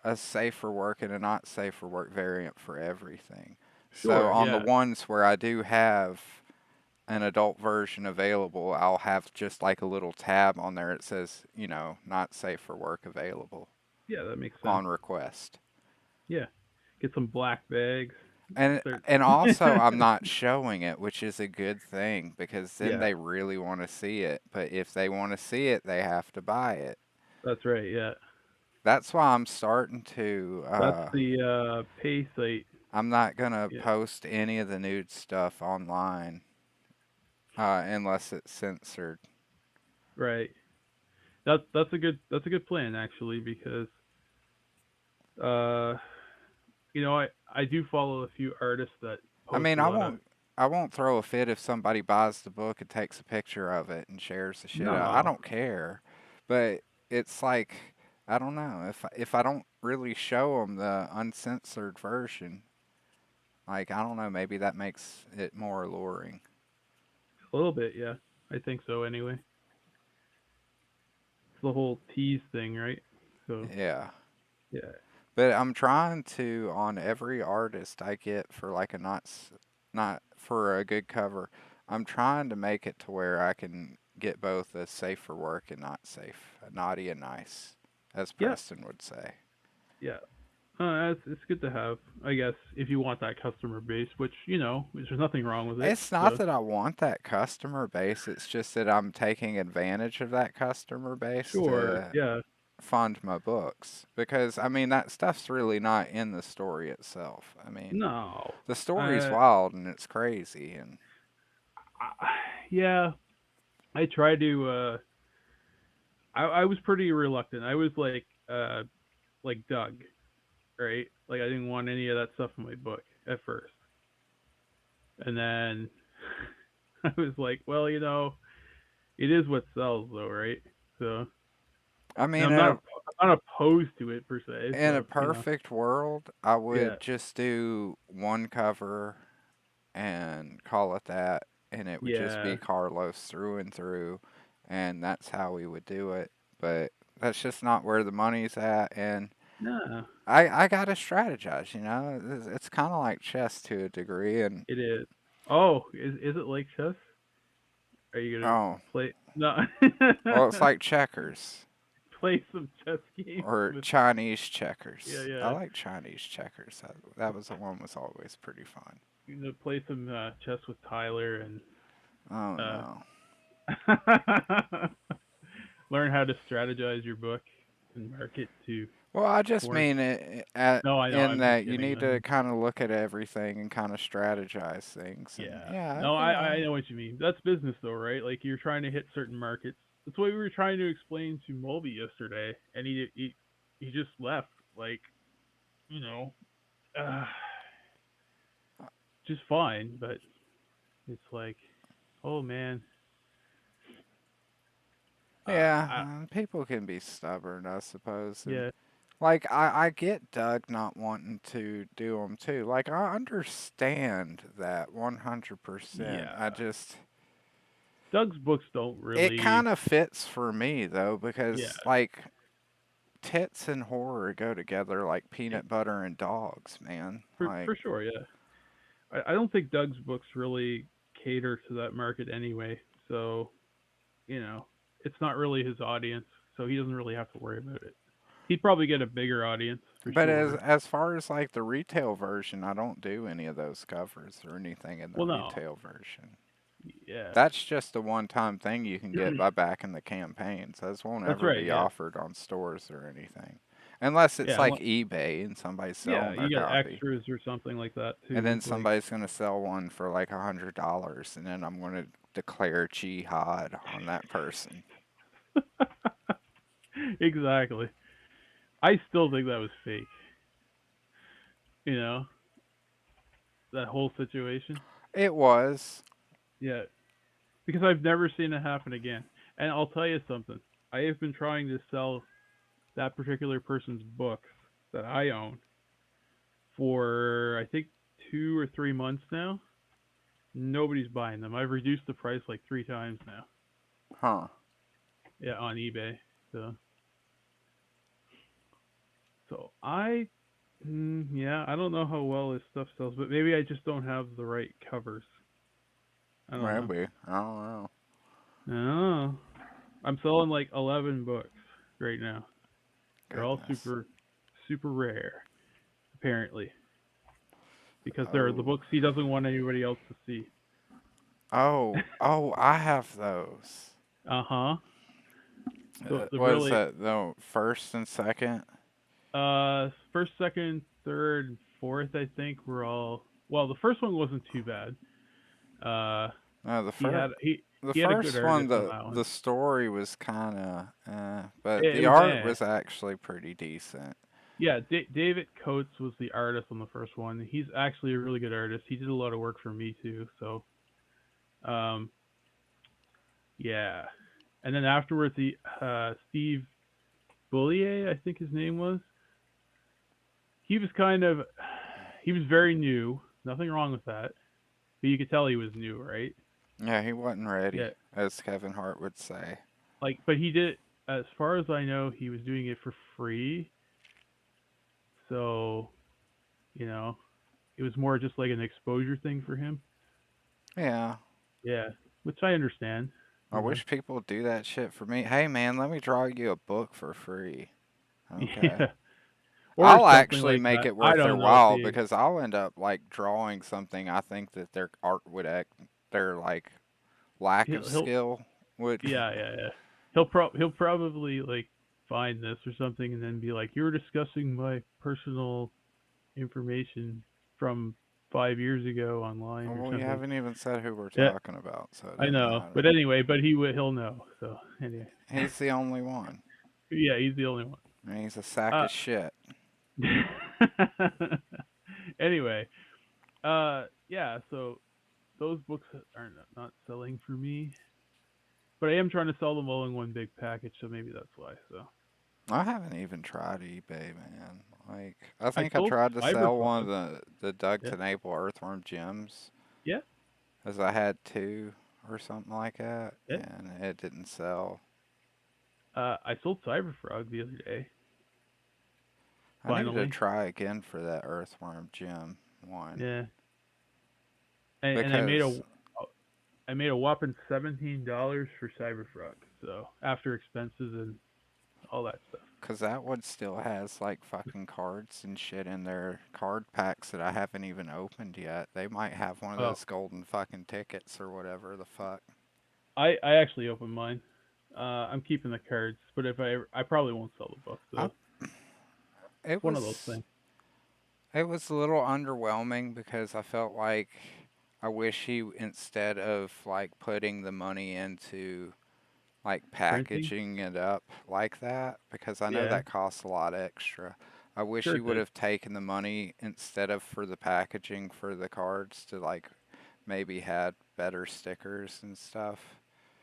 Speaker 1: a safe for work and a not safe for work variant for everything. So
Speaker 3: Sure,
Speaker 1: on the
Speaker 3: yeah.
Speaker 1: ones where I do have an adult version available, I'll have just like a little tab on there that says, you know, not safe for work available
Speaker 3: Yeah, that makes sense.
Speaker 1: on request.
Speaker 3: Yeah. Get some black bags.
Speaker 1: And
Speaker 3: Start
Speaker 1: and also I'm not showing it, which is a good thing because then
Speaker 3: Yeah,
Speaker 1: they really want to see it. But if they want to see it, they have to buy it.
Speaker 3: that's right, yeah.
Speaker 1: That's why I'm starting to
Speaker 3: That's the pay site.
Speaker 1: I'm not gonna
Speaker 3: Yeah.
Speaker 1: post any of the nude stuff online unless it's censored.
Speaker 3: Right. That's a good plan actually because uh I do follow a few artists that
Speaker 1: I
Speaker 3: post
Speaker 1: mean,
Speaker 3: a lot of
Speaker 1: I won't throw a fit if somebody buys the book and takes a picture of it and shares the shit out. I
Speaker 3: no.
Speaker 1: don't care, but it's like I don't know if I don't really show them the uncensored version, like I don't know, maybe that makes it more alluring.
Speaker 3: A little bit, yeah. I think so anyway. It's the whole tease thing, right? So
Speaker 1: Yeah.
Speaker 3: yeah.
Speaker 1: But I'm trying to on every artist I get for like a not for a good cover. I'm trying to make it to where I can get both a safe for work and not safe, a naughty and nice, as
Speaker 3: Yeah.
Speaker 1: Preston would say.
Speaker 3: Yeah. It's good to have, I guess, if you want that customer base, which there's nothing wrong with it.
Speaker 1: It's not
Speaker 3: So
Speaker 1: that I want that customer base, it's just that I'm taking advantage of that customer base
Speaker 3: sure,
Speaker 1: to
Speaker 3: yeah.
Speaker 1: fund my books because I mean that stuff's really not in the story itself. I mean,
Speaker 3: No.
Speaker 1: the story's
Speaker 3: Uh,
Speaker 1: wild and it's crazy and
Speaker 3: I, yeah. I tried to. I was pretty reluctant. I was like Doug, right? Like I didn't want any of that stuff in my book at first, and then I was like, well, it is what sells, though, right? So
Speaker 1: I
Speaker 3: and
Speaker 1: mean, in
Speaker 3: I'm not opposed to it per se.
Speaker 1: a
Speaker 3: So
Speaker 1: perfect world, I
Speaker 3: yeah,
Speaker 1: would just do one cover and call it that, and it would just
Speaker 3: yeah,
Speaker 1: be Carlos through and through, and that's how we would do it. But that's just not where the money's at, and
Speaker 3: nah,
Speaker 1: I gotta strategize. You know, it's kind of like chess to a degree, and
Speaker 3: it is. Oh, is it like chess? Are you gonna
Speaker 1: oh,
Speaker 3: play? No,
Speaker 1: well, it's like checkers
Speaker 3: play some chess games
Speaker 1: or
Speaker 3: with.
Speaker 1: Chinese
Speaker 3: Yeah,
Speaker 1: checkers. I
Speaker 3: yeah.
Speaker 1: like Chinese checkers. That was the one was always pretty fun.
Speaker 3: Play some chess with Tyler and
Speaker 1: Oh
Speaker 3: uh
Speaker 1: no.
Speaker 3: Learn how to strategize your book and market to
Speaker 1: Well, I just
Speaker 3: foreign.
Speaker 1: mean
Speaker 3: No, I know.
Speaker 1: in
Speaker 3: I'm just
Speaker 1: that you
Speaker 3: kidding.
Speaker 1: need to kind of look at everything and kind of strategize things. And
Speaker 3: Yeah.
Speaker 1: yeah,
Speaker 3: No,
Speaker 1: yeah,
Speaker 3: I know what you mean. That's business though, right? Like you're trying to hit certain markets. That's what we were trying to explain to Mulvey yesterday, and he just left. Like you know, uh, just fine, but it's like, oh man,
Speaker 1: yeah.
Speaker 3: I,
Speaker 1: People can be stubborn, I suppose, and
Speaker 3: yeah,
Speaker 1: like I get Doug not wanting to do them too. Like I understand that 100%. I
Speaker 3: yeah.
Speaker 1: just
Speaker 3: Doug's books don't
Speaker 1: it
Speaker 3: really,
Speaker 1: kind of fits for me though
Speaker 3: yeah,
Speaker 1: because like tits and horror go together like
Speaker 3: it,
Speaker 1: peanut butter and dogs, man. Like
Speaker 3: for sure, yeah. I don't think Doug's books really cater to that market anyway. So you know, it's not really his audience, so he doesn't really have to worry about it. He'd probably get a bigger audience for
Speaker 1: but
Speaker 3: sure.
Speaker 1: as far as like the retail version, I don't do any of those covers or anything in the
Speaker 3: Well, no,
Speaker 1: retail version.
Speaker 3: yeah,
Speaker 1: That's just a one-time thing you can get by backing the campaigns. Those won't
Speaker 3: that's
Speaker 1: ever
Speaker 3: right.
Speaker 1: be
Speaker 3: Yeah,
Speaker 1: offered on stores or anything. Unless it's
Speaker 3: yeah,
Speaker 1: like eBay and somebody's
Speaker 3: yeah.
Speaker 1: selling their
Speaker 3: You get
Speaker 1: copy.
Speaker 3: extras or something like that
Speaker 1: And then
Speaker 3: too. Like,
Speaker 1: somebody's gonna sell one for like $100 and then I'm gonna declare jihad on that person.
Speaker 3: exactly. I still think that was fake. You know, that whole situation.
Speaker 1: It was.
Speaker 3: Yeah, because I've never seen it happen again. And I'll tell you something. I have been trying to sell that particular person's books that I own for I think 2 or 3 months now. Nobody's buying them. I've reduced the price like 3 times now.
Speaker 1: Huh.
Speaker 3: Yeah, on eBay. So, so yeah, I don't know how well this stuff sells, but maybe I just don't have the right covers. I don't know.
Speaker 1: Maybe. I don't know.
Speaker 3: Oh, I'm selling like 11 books right now. They're all
Speaker 1: Goodness.
Speaker 3: super rare, apparently, because they're the
Speaker 1: Oh.
Speaker 3: books he doesn't want anybody else to see.
Speaker 1: Oh, I have those.
Speaker 3: Uh huh. The
Speaker 1: What is
Speaker 3: really
Speaker 1: that? The first and second?
Speaker 3: first, second, third, and fourth, I think were all. Well, the first one wasn't too bad. Uh,
Speaker 1: No,
Speaker 3: he had
Speaker 1: the
Speaker 3: he had a good
Speaker 1: first one,
Speaker 3: artist on that one.
Speaker 1: the story was kind of, but
Speaker 3: It
Speaker 1: the
Speaker 3: was
Speaker 1: art was actually pretty decent.
Speaker 3: yeah. David Coates was the artist on the first one. He's actually a really good artist. He did a lot of work for me too. So, um, yeah. And then afterwards, the Steve Bullier, I think his name was. He was kind of he was very new. Nothing wrong with that. But you could tell he was new, right?
Speaker 1: Yeah, he wasn't ready,
Speaker 3: Yeah.
Speaker 1: as Kevin Hart would say.
Speaker 3: Like, but he did. As far as I know, he was doing it for free. So you know, it was more just like an exposure thing for him.
Speaker 1: Yeah,
Speaker 3: Yeah, which I understand.
Speaker 1: I
Speaker 3: You know.
Speaker 1: wish people would do that shit for me. Hey, man, let me draw you a book for free. Okay.
Speaker 3: Yeah, or
Speaker 1: I'll
Speaker 3: something
Speaker 1: actually
Speaker 3: like
Speaker 1: make
Speaker 3: that.
Speaker 1: it
Speaker 3: I
Speaker 1: worth their
Speaker 3: don't know if
Speaker 1: while
Speaker 3: he.
Speaker 1: because I'll end up like drawing something I think that their art would act, their like lack of
Speaker 3: He'll
Speaker 1: skill would.
Speaker 3: yeah. He'll probably like find this or something and then be like, "You're discussing my personal information from 5 years ago online or
Speaker 1: Well, we
Speaker 3: something."
Speaker 1: haven't even said who we're
Speaker 3: Yeah,
Speaker 1: talking about, so it
Speaker 3: I
Speaker 1: doesn't
Speaker 3: know. But
Speaker 1: matter.
Speaker 3: anyway, but he'll know. So anyway,
Speaker 1: He's the only one.
Speaker 3: yeah, he's the only one.
Speaker 1: And he's a sack
Speaker 3: Uh,
Speaker 1: of shit.
Speaker 3: anyway, yeah. So those books are not selling for me, but I am trying to sell them all in one big package, so maybe that's why. So
Speaker 1: I haven't even tried eBay, man. Like, I
Speaker 3: I
Speaker 1: think I
Speaker 3: sold
Speaker 1: tried to sell one of
Speaker 3: Cyberfrog.
Speaker 1: the Doug
Speaker 3: Yeah,
Speaker 1: to Naples Earthworm gems,
Speaker 3: yeah,
Speaker 1: as I had two or something like that,
Speaker 3: yeah.
Speaker 1: and it didn't sell.
Speaker 3: I sold Cyberfrog the other day.
Speaker 1: I need to
Speaker 3: Finally,
Speaker 1: try again for that Earthworm gem one
Speaker 3: yeah. And
Speaker 1: because
Speaker 3: I made a whopping $17 for Cyberfrog. So after expenses and all that stuff.
Speaker 1: that one still has like fucking cards and shit in their card packs that I haven't even opened yet. They might have one of
Speaker 3: Oh,
Speaker 1: those golden fucking tickets or whatever the fuck.
Speaker 3: I actually opened mine. I'm keeping the cards, but if I probably won't sell the book
Speaker 1: I,
Speaker 3: though.
Speaker 1: it
Speaker 3: One of those
Speaker 1: was
Speaker 3: things.
Speaker 1: it was a little underwhelming because I felt like I wish he, instead of like putting the money into like
Speaker 3: Printing.
Speaker 1: packaging it up like that, because I know
Speaker 3: Yeah,
Speaker 1: that costs a lot extra. I wish
Speaker 3: sure
Speaker 1: he
Speaker 3: it
Speaker 1: would
Speaker 3: does.
Speaker 1: have taken the money instead of for the packaging for the cards to like maybe had better stickers and stuff.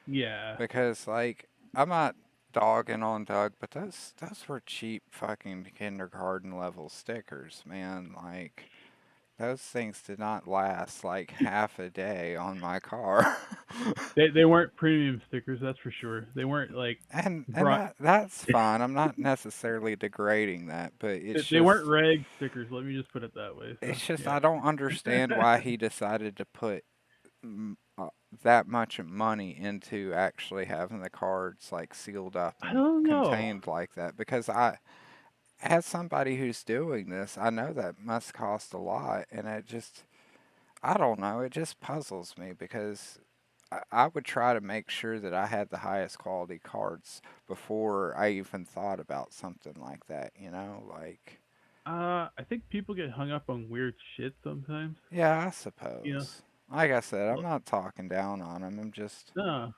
Speaker 3: Yeah.
Speaker 1: Because like I'm not dogging on Doug, but those were cheap fucking kindergarten level stickers, man. Like those things did not last like half a day on my car.
Speaker 3: They weren't premium stickers, that's for sure. They weren't like
Speaker 1: And
Speaker 3: brought.
Speaker 1: that's fine. I'm not necessarily degrading that, but
Speaker 3: They weren't rag stickers. Let me just put it that way. So
Speaker 1: it's just
Speaker 3: yeah.
Speaker 1: I don't understand why he decided to put that much money into actually having the cards like sealed up
Speaker 3: I
Speaker 1: and
Speaker 3: don't know.
Speaker 1: contained like that, because as somebody who's doing this, I know that must cost a lot, and I don't know, it just puzzles me because I would try to make sure that I had the highest quality cards before I even thought about something like that, like,
Speaker 3: I think people get hung up on weird shit sometimes.
Speaker 1: yeah, I
Speaker 3: You know.
Speaker 1: suppose. Like I said, I'm
Speaker 3: Well,
Speaker 1: not talking down on them. I'm just,
Speaker 3: no,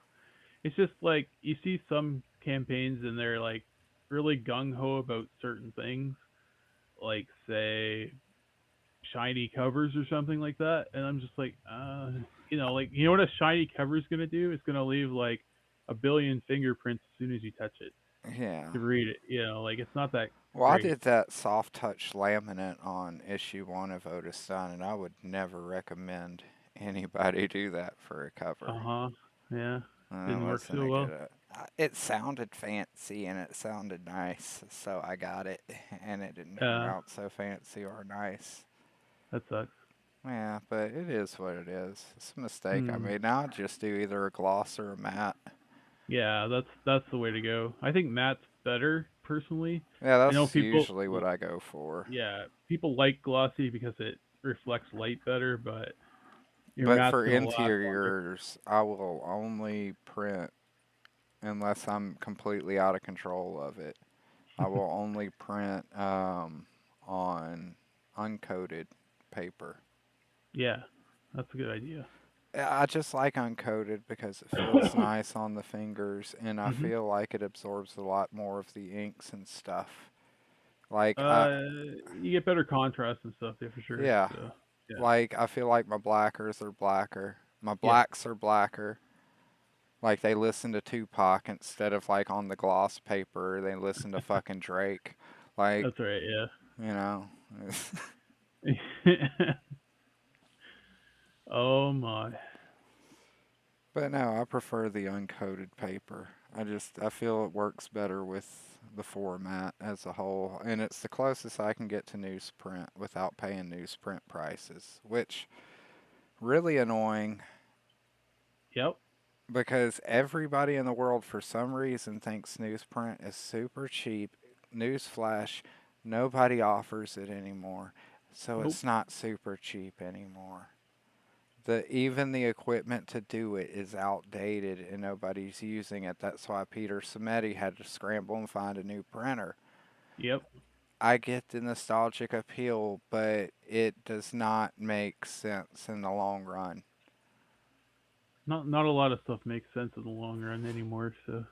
Speaker 3: it's just like you see some campaigns and they're like really gung ho about certain things, like say shiny covers or something like that, and I'm just like, like you know what a shiny cover is gonna do? It's gonna leave like a billion fingerprints as soon as you touch it
Speaker 1: yeah.
Speaker 3: to read it. Like it's not that
Speaker 1: Well, I
Speaker 3: great.
Speaker 1: did that soft touch laminate on issue one of Otis Dunn, and I would never recommend anybody do that for a cover.
Speaker 3: Uh huh. Yeah.
Speaker 1: It
Speaker 3: Didn't work
Speaker 1: wasn't
Speaker 3: so
Speaker 1: a good.
Speaker 3: well.
Speaker 1: It sounded fancy and it sounded nice, so I got it, and it didn't turn
Speaker 3: Uh,
Speaker 1: out so fancy or nice.
Speaker 3: that sucks.
Speaker 1: Yeah, but it is what it is. It's a mistake I
Speaker 3: Hmm.
Speaker 1: made. Now I just do either a gloss or a matte.
Speaker 3: Yeah, that's the way to go. I think Matt's better personally.
Speaker 1: Yeah,
Speaker 3: I know
Speaker 1: that's
Speaker 3: people.
Speaker 1: usually what I go for.
Speaker 3: Yeah, people like glossy because it reflects light better, but your
Speaker 1: But
Speaker 3: Matt's
Speaker 1: for
Speaker 3: gonna last longer.
Speaker 1: interiors, I will only print unless I'm completely out of control of it. I will only print on uncoated paper.
Speaker 3: Yeah, that's a good idea.
Speaker 1: Yeah, I just like uncoated because it feels nice on the fingers, and I
Speaker 3: hmm
Speaker 1: feel like it absorbs a lot more of the inks and stuff. Like
Speaker 3: Uh, you get better contrast and stuff, yeah, for sure.
Speaker 1: yeah,
Speaker 3: So, yeah,
Speaker 1: like I feel like my blackers are blacker. My
Speaker 3: yeah,
Speaker 1: blacks are blacker. Like they listen to Tupac instead of like on the gloss paper, they listen to fucking Drake. Like,
Speaker 3: that's right.
Speaker 1: you know.
Speaker 3: Yeah. Oh my.
Speaker 1: But no, I prefer the uncoated paper. I feel it works better with the format as a whole, and it's the closest I can get to newsprint without paying newsprint prices, which really annoying
Speaker 3: Yep.
Speaker 1: because everybody in the world for some reason thinks newsprint is super cheap. Newsflash, nobody offers it anymore, so
Speaker 3: Nope.
Speaker 1: it's not super cheap anymore. Even the equipment to do it is outdated and nobody's using it. That's why Peter Samedi had to scramble and find a new printer.
Speaker 3: Yep.
Speaker 1: I get the nostalgic appeal, but it does not make sense in the long run.
Speaker 3: Not a lot of stuff makes sense in the long run anymore. So.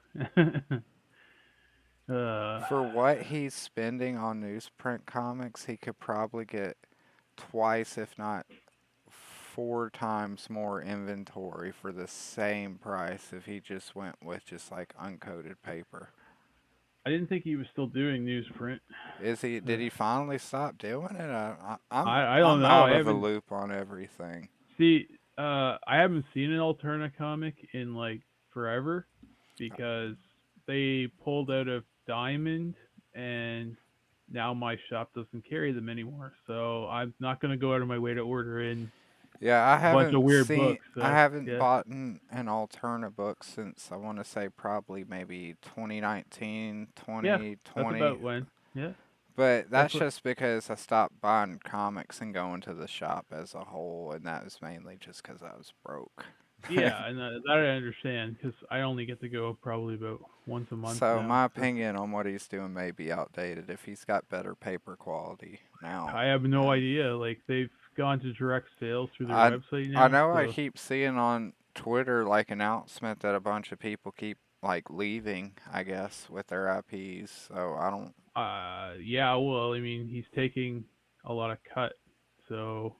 Speaker 3: uh.
Speaker 1: For what he's spending on newsprint comics, he could probably get twice, if not four times more inventory for the same price if he just went with just like uncoated paper.
Speaker 3: I didn't think he was still doing newsprint.
Speaker 1: Is he? Did
Speaker 3: Uh,
Speaker 1: he finally stop doing it?
Speaker 3: I don't
Speaker 1: I'm
Speaker 3: know.
Speaker 1: out
Speaker 3: I
Speaker 1: of the
Speaker 3: haven't
Speaker 1: loop on everything.
Speaker 3: see. I haven't seen an Alterna comic in like forever because they pulled out of Diamond and now my shop doesn't carry them anymore. So I'm not gonna go out of my way to order in
Speaker 1: Yeah, I
Speaker 3: a bunch of
Speaker 1: haven't
Speaker 3: weird
Speaker 1: seen.
Speaker 3: books.
Speaker 1: I
Speaker 3: So
Speaker 1: haven't
Speaker 3: yeah,
Speaker 1: bought an Alterna book since I want to say probably maybe 2019,
Speaker 3: yeah, that's
Speaker 1: 2020.
Speaker 3: about when. Yeah,
Speaker 1: But
Speaker 3: that's
Speaker 1: that's
Speaker 3: what.
Speaker 1: just because I stopped buying comics and going to the shop as a whole, and that was mainly just because I was broke.
Speaker 3: Yeah, and that I understand because I only get to go probably about once a month
Speaker 1: So
Speaker 3: now.
Speaker 1: my
Speaker 3: So
Speaker 1: opinion on what he's doing may be outdated if he's got better paper quality now.
Speaker 3: I have no
Speaker 1: And
Speaker 3: idea. Like they've gone to direct sales through their
Speaker 1: I
Speaker 3: website
Speaker 1: I
Speaker 3: now.
Speaker 1: know I
Speaker 3: So
Speaker 1: keep seeing on Twitter like announcement that a bunch of people keep like leaving, I guess, with their IPs. So I don't.
Speaker 3: yeah, well, I mean he's taking a lot of cut, so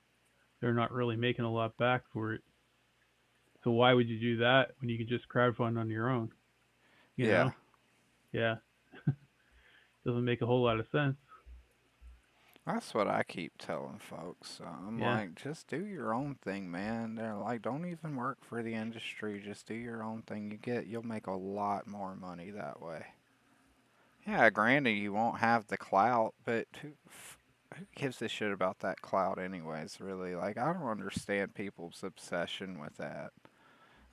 Speaker 3: they're not really making a lot back for it. So why would you do that when you could just crowdfund on your own? You
Speaker 1: Yeah,
Speaker 3: know? Yeah, doesn't make a whole lot of sense.
Speaker 1: that's what I keep telling folks. So I'm
Speaker 3: Yeah.
Speaker 1: like, just do your own thing, man. They're like, don't even work for the industry. Just do your own thing. You'll make a lot more money that way. Yeah, granted, you won't have the clout, but who gives a shit about that clout, anyways? Really, like, I don't understand people's obsession with that.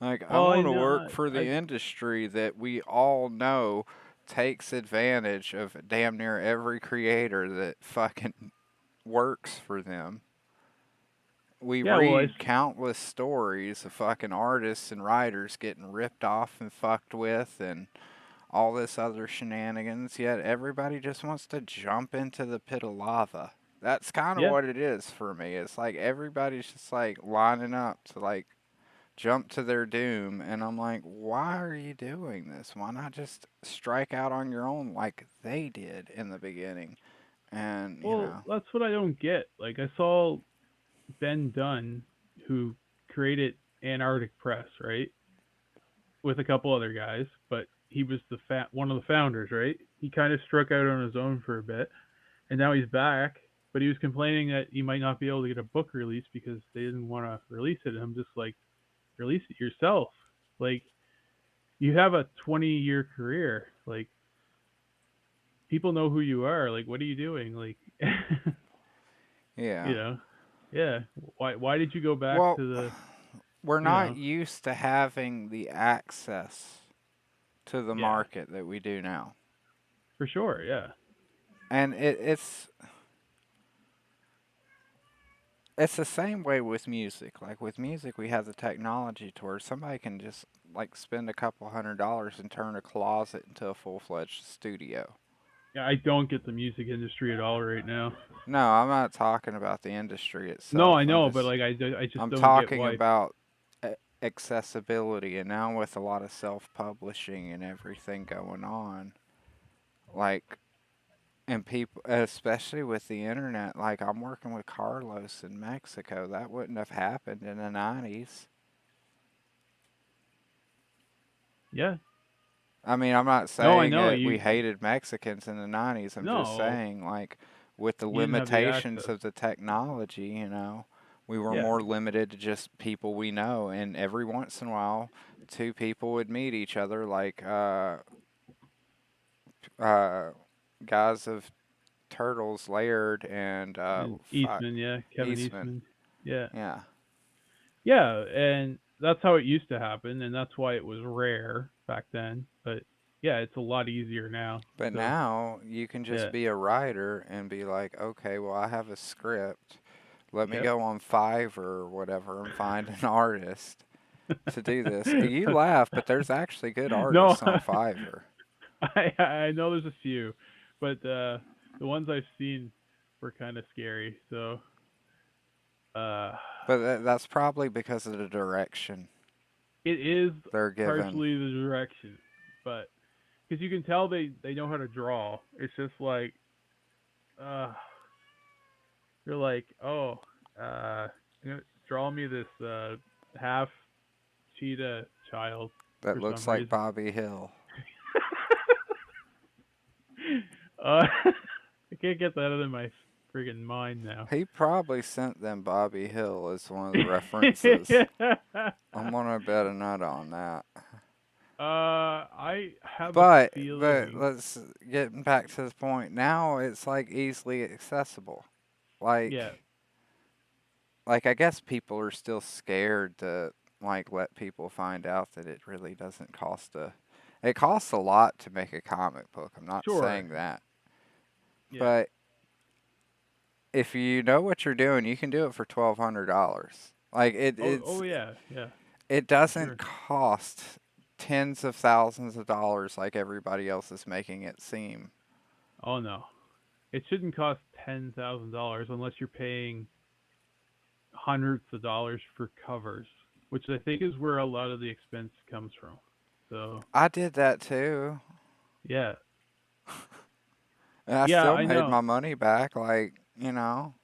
Speaker 1: Like, I
Speaker 3: Well, I
Speaker 1: want to
Speaker 3: know.
Speaker 1: work for the industry that we all know takes advantage of damn near every creator that fucking works for them. We
Speaker 3: Yeah. Well,
Speaker 1: read countless stories of fucking artists and writers getting ripped off and fucked with and all this other shenanigans, yet everybody just wants to jump into the pit of lava. That's kind of
Speaker 3: yeah.
Speaker 1: what it is for me. It's like everybody's just like lining up to like jump to their doom, and I'm like, why are you doing this? Why not just strike out on your own like they did in the beginning? And,
Speaker 3: Well, that's what I don't get. Like I saw Ben Dunn, who created Antarctic Press, right, with a couple other guys, but he was one of the founders, right? He kind of struck out on his own for a bit, and now he's back. But he was complaining that he might not be able to get a book release because they didn't want to release it. And I'm just like, release it yourself. Like you have a 20-year career. Like people know who you are. Like what are you doing? Like
Speaker 1: yeah.
Speaker 3: you know, yeah. Why did you go back
Speaker 1: Well,
Speaker 3: to the
Speaker 1: we're
Speaker 3: you
Speaker 1: not
Speaker 3: know?
Speaker 1: used to having the access to the
Speaker 3: Yeah,
Speaker 1: market that we do now.
Speaker 3: for sure. Yeah,
Speaker 1: And it's the same way with music. Like with music, we have the technology to where somebody can just like spend a couple $100 and turn a closet into a full-fledged studio.
Speaker 3: yeah. I don't get the music industry at all right now.
Speaker 1: No, I'm not talking about the industry
Speaker 3: No,
Speaker 1: itself.
Speaker 3: I know, but like I just
Speaker 1: I'm
Speaker 3: don't get
Speaker 1: talking
Speaker 3: why.
Speaker 1: about accessibility, and now with a lot of self-publishing and everything going on, like, and people, especially with the internet, like I'm working with Carlos in Mexico. That wouldn't have happened in the 90s.
Speaker 3: Yeah.
Speaker 1: I mean, I'm not
Speaker 3: No, I
Speaker 1: saying
Speaker 3: know
Speaker 1: that we
Speaker 3: you.
Speaker 1: hated Mexicans in the 90s. I'm just
Speaker 3: No,
Speaker 1: saying, like, with the
Speaker 3: you didn't have the
Speaker 1: limitations
Speaker 3: access.
Speaker 1: of the technology, we were
Speaker 3: Yeah.
Speaker 1: more limited to just people we know. And every once in a while, two people would meet each other, like uh, guys of Turtles, Laird, and
Speaker 3: And
Speaker 1: fuck,
Speaker 3: Eastman, yeah, Kevin
Speaker 1: Eastman.
Speaker 3: Eastman. Yeah.
Speaker 1: Yeah.
Speaker 3: Yeah, and that's how it used to happen, and that's why it was rare back then. But yeah, it's a lot easier now.
Speaker 1: But
Speaker 3: So
Speaker 1: now you can just
Speaker 3: yeah,
Speaker 1: be a writer and be like, okay, well, I have a script. Let me
Speaker 3: yep.
Speaker 1: go on Fiverr or whatever and find an artist to do this. You laugh, but there's actually good
Speaker 3: No,
Speaker 1: artists on Fiverr.
Speaker 3: I know there's a few, but the ones I've seen were kind of scary. So uh,
Speaker 1: But that's probably because of the direction
Speaker 3: it is
Speaker 1: they're given.
Speaker 3: partially the direction, but because you can tell they know how to draw. It's just like uh, you're like, oh, you know, draw me this half cheetah child
Speaker 1: That
Speaker 3: for some
Speaker 1: looks like
Speaker 3: reason.
Speaker 1: Bobby Hill.
Speaker 3: I can't get that out of my friggin' mind now.
Speaker 1: He probably sent them Bobby Hill as one of the references. I'm gonna bet a nut on that.
Speaker 3: I have a
Speaker 1: But
Speaker 3: feeling.
Speaker 1: let's get back to the point. Now it's like easily accessible.
Speaker 3: Yeah.
Speaker 1: Like I guess people are still scared to like let people find out that it really doesn't cost a it costs a lot to make a comic book. I'm not
Speaker 3: Sure.
Speaker 1: saying that.
Speaker 3: Yeah.
Speaker 1: But if you know what you're doing, you can do it for $1,200. Like
Speaker 3: Oh. Oh yeah. Yeah.
Speaker 1: it
Speaker 3: for
Speaker 1: doesn't
Speaker 3: sure.
Speaker 1: cost tens of thousands of dollars like everybody else is making it seem.
Speaker 3: Oh no, it shouldn't cost $10,000 unless you're paying hundreds of dollars for covers, which I think is where a lot of the expense comes from. So
Speaker 1: I did that too,
Speaker 3: yeah,
Speaker 1: and I
Speaker 3: yeah,
Speaker 1: still
Speaker 3: I
Speaker 1: made
Speaker 3: know.
Speaker 1: my money back. Like, you know,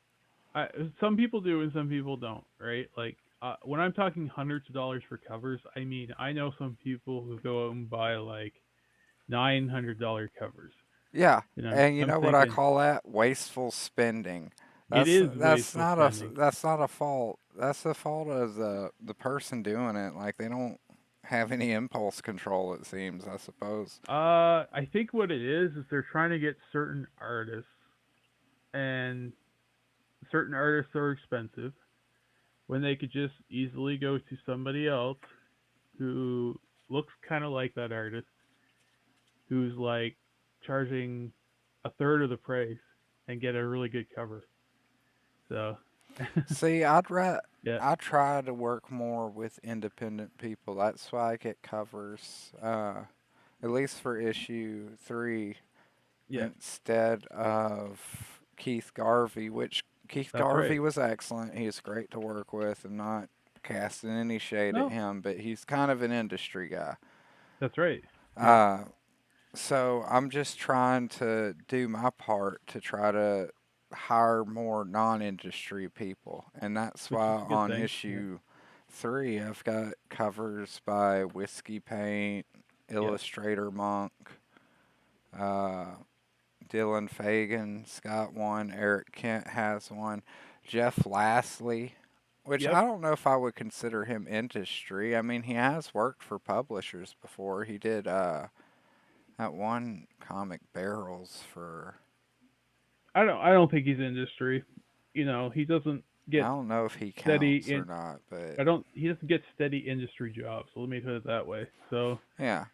Speaker 3: I, some people do and some people don't, right? Like when I'm talking hundreds of dollars for covers, I mean I know some people who go out and buy like $900 covers,
Speaker 1: yeah.
Speaker 3: and
Speaker 1: And you
Speaker 3: I'm
Speaker 1: know what I
Speaker 3: thinking
Speaker 1: call that? Wasteful spending.
Speaker 3: it is wasteful spending.
Speaker 1: That's not a fault. That's the fault of the person doing it. Like they don't have any impulse control. It seems. I suppose.
Speaker 3: I think what it is they're trying to get certain artists, and certain artists are expensive when they could just easily go to somebody else who looks kind of like that artist, who's like charging a third of the price and get a really good cover. So,
Speaker 1: See,
Speaker 3: yeah,
Speaker 1: I try to work more with independent people. That's why I get covers, at least for issue 3,
Speaker 3: yeah,
Speaker 1: instead of Keith Garvey, which Keith
Speaker 3: that's
Speaker 1: Garvey
Speaker 3: right.
Speaker 1: was excellent. He's great to work with. I'm not casting any shade at
Speaker 3: No,
Speaker 1: him, but he's kind of an industry guy.
Speaker 3: that's right. Yeah.
Speaker 1: Uh, so I'm just trying to do my part to try to hire more non-industry people, and that's
Speaker 3: Which is
Speaker 1: why
Speaker 3: a good
Speaker 1: on
Speaker 3: thing. Yeah.
Speaker 1: issue 3 I've got covers by Whiskey Paint,
Speaker 3: Yes.
Speaker 1: Illustrator Monk, uh, Dylan Fagan's got one, Eric Kent has one, Jeff Lastly, which
Speaker 3: Yep.
Speaker 1: I don't know if I would consider him industry. I mean, he has worked for publishers before. He did that one comic Barrels for.
Speaker 3: I don't think he's industry. You know, he doesn't
Speaker 1: I
Speaker 3: get
Speaker 1: don't know if he
Speaker 3: steady
Speaker 1: counts or
Speaker 3: in.
Speaker 1: not, but
Speaker 3: I don't. He doesn't get steady industry jobs. So let me put it that way. So
Speaker 1: yeah.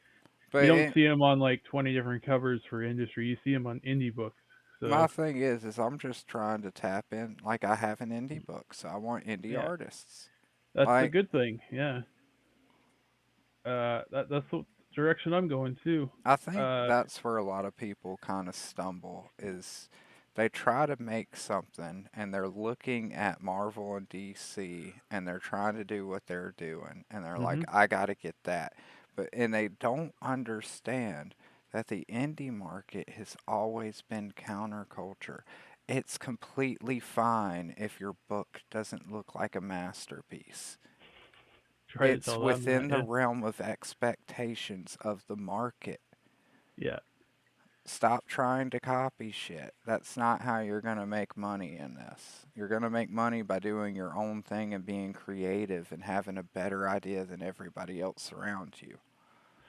Speaker 3: you
Speaker 1: But
Speaker 3: don't see him on like 20 different covers for industry. You see him on indie books.
Speaker 1: my
Speaker 3: So
Speaker 1: thing is I'm just trying to tap in. Like I have an indie book, so I want indie
Speaker 3: yeah,
Speaker 1: artists.
Speaker 3: that's a
Speaker 1: Like
Speaker 3: good thing. Yeah. That's the direction I'm going too.
Speaker 1: I think
Speaker 3: Uh,
Speaker 1: that's where a lot of people kind of stumble is they try to make something and they're looking at Marvel and DC and they're trying to do what they're doing and they're like
Speaker 3: hmm
Speaker 1: I got to get that. But and they don't understand that the indie market has always been counterculture. It's completely fine if your book doesn't look like a masterpiece.
Speaker 3: Try to
Speaker 1: It's
Speaker 3: tell them that.
Speaker 1: within the
Speaker 3: Yeah.
Speaker 1: realm of expectations of the market.
Speaker 3: Yeah.
Speaker 1: Stop trying to copy shit. That's not how you're going to make money in this. You're going to make money by doing your own thing and being creative and having a better idea than everybody else around you.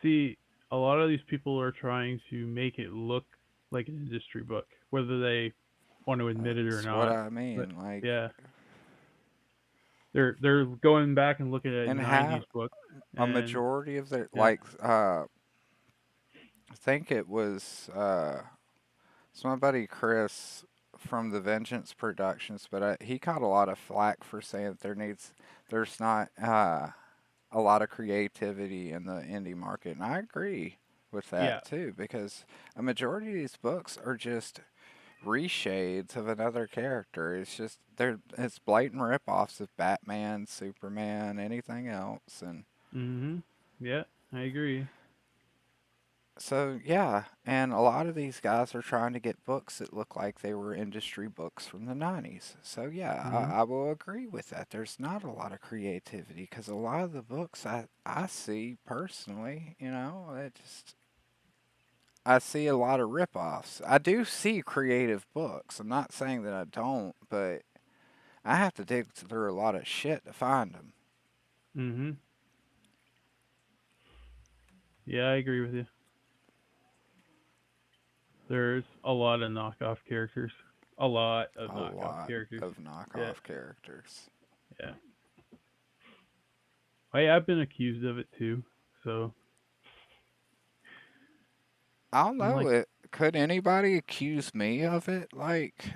Speaker 3: See, a lot of these people are trying to make it look like an industry book, whether they want to admit it or
Speaker 1: That's what
Speaker 3: not.
Speaker 1: I
Speaker 3: But
Speaker 1: mean. Like,
Speaker 3: yeah, they're going back and looking at
Speaker 1: and
Speaker 3: '90s
Speaker 1: have
Speaker 3: books,
Speaker 1: a
Speaker 3: and
Speaker 1: majority of their,
Speaker 3: yeah,
Speaker 1: like, I think it was, it's my buddy Chris from the Vengeance Productions, but he caught a lot of flack for saying that there's not, a lot of creativity in the indie market, and I agree with
Speaker 3: yeah,
Speaker 1: that too because a majority of these books are just reshades of another character. It's blatant ripoffs of Batman, Superman, anything else, and
Speaker 3: yeah, I agree.
Speaker 1: so yeah, and a lot of these guys are trying to get books that look like they were industry books from the 90s. So yeah,
Speaker 3: hmm
Speaker 1: I will agree with that. There's not a lot of creativity because a lot of the books I see personally, it just I see a lot of ripoffs. I do see creative books. I'm not saying that I don't, but I have to dig through a lot of shit to find them.
Speaker 3: hmm Yeah, I agree with you. There's a lot of knockoff characters. A lot of
Speaker 1: A
Speaker 3: knockoff
Speaker 1: lot
Speaker 3: characters.
Speaker 1: of
Speaker 3: Yeah,
Speaker 1: knockoff characters.
Speaker 3: yeah. I've been accused of it too. So
Speaker 1: I don't
Speaker 3: I'm
Speaker 1: know
Speaker 3: like,
Speaker 1: it. Could anybody accuse me of it? Like,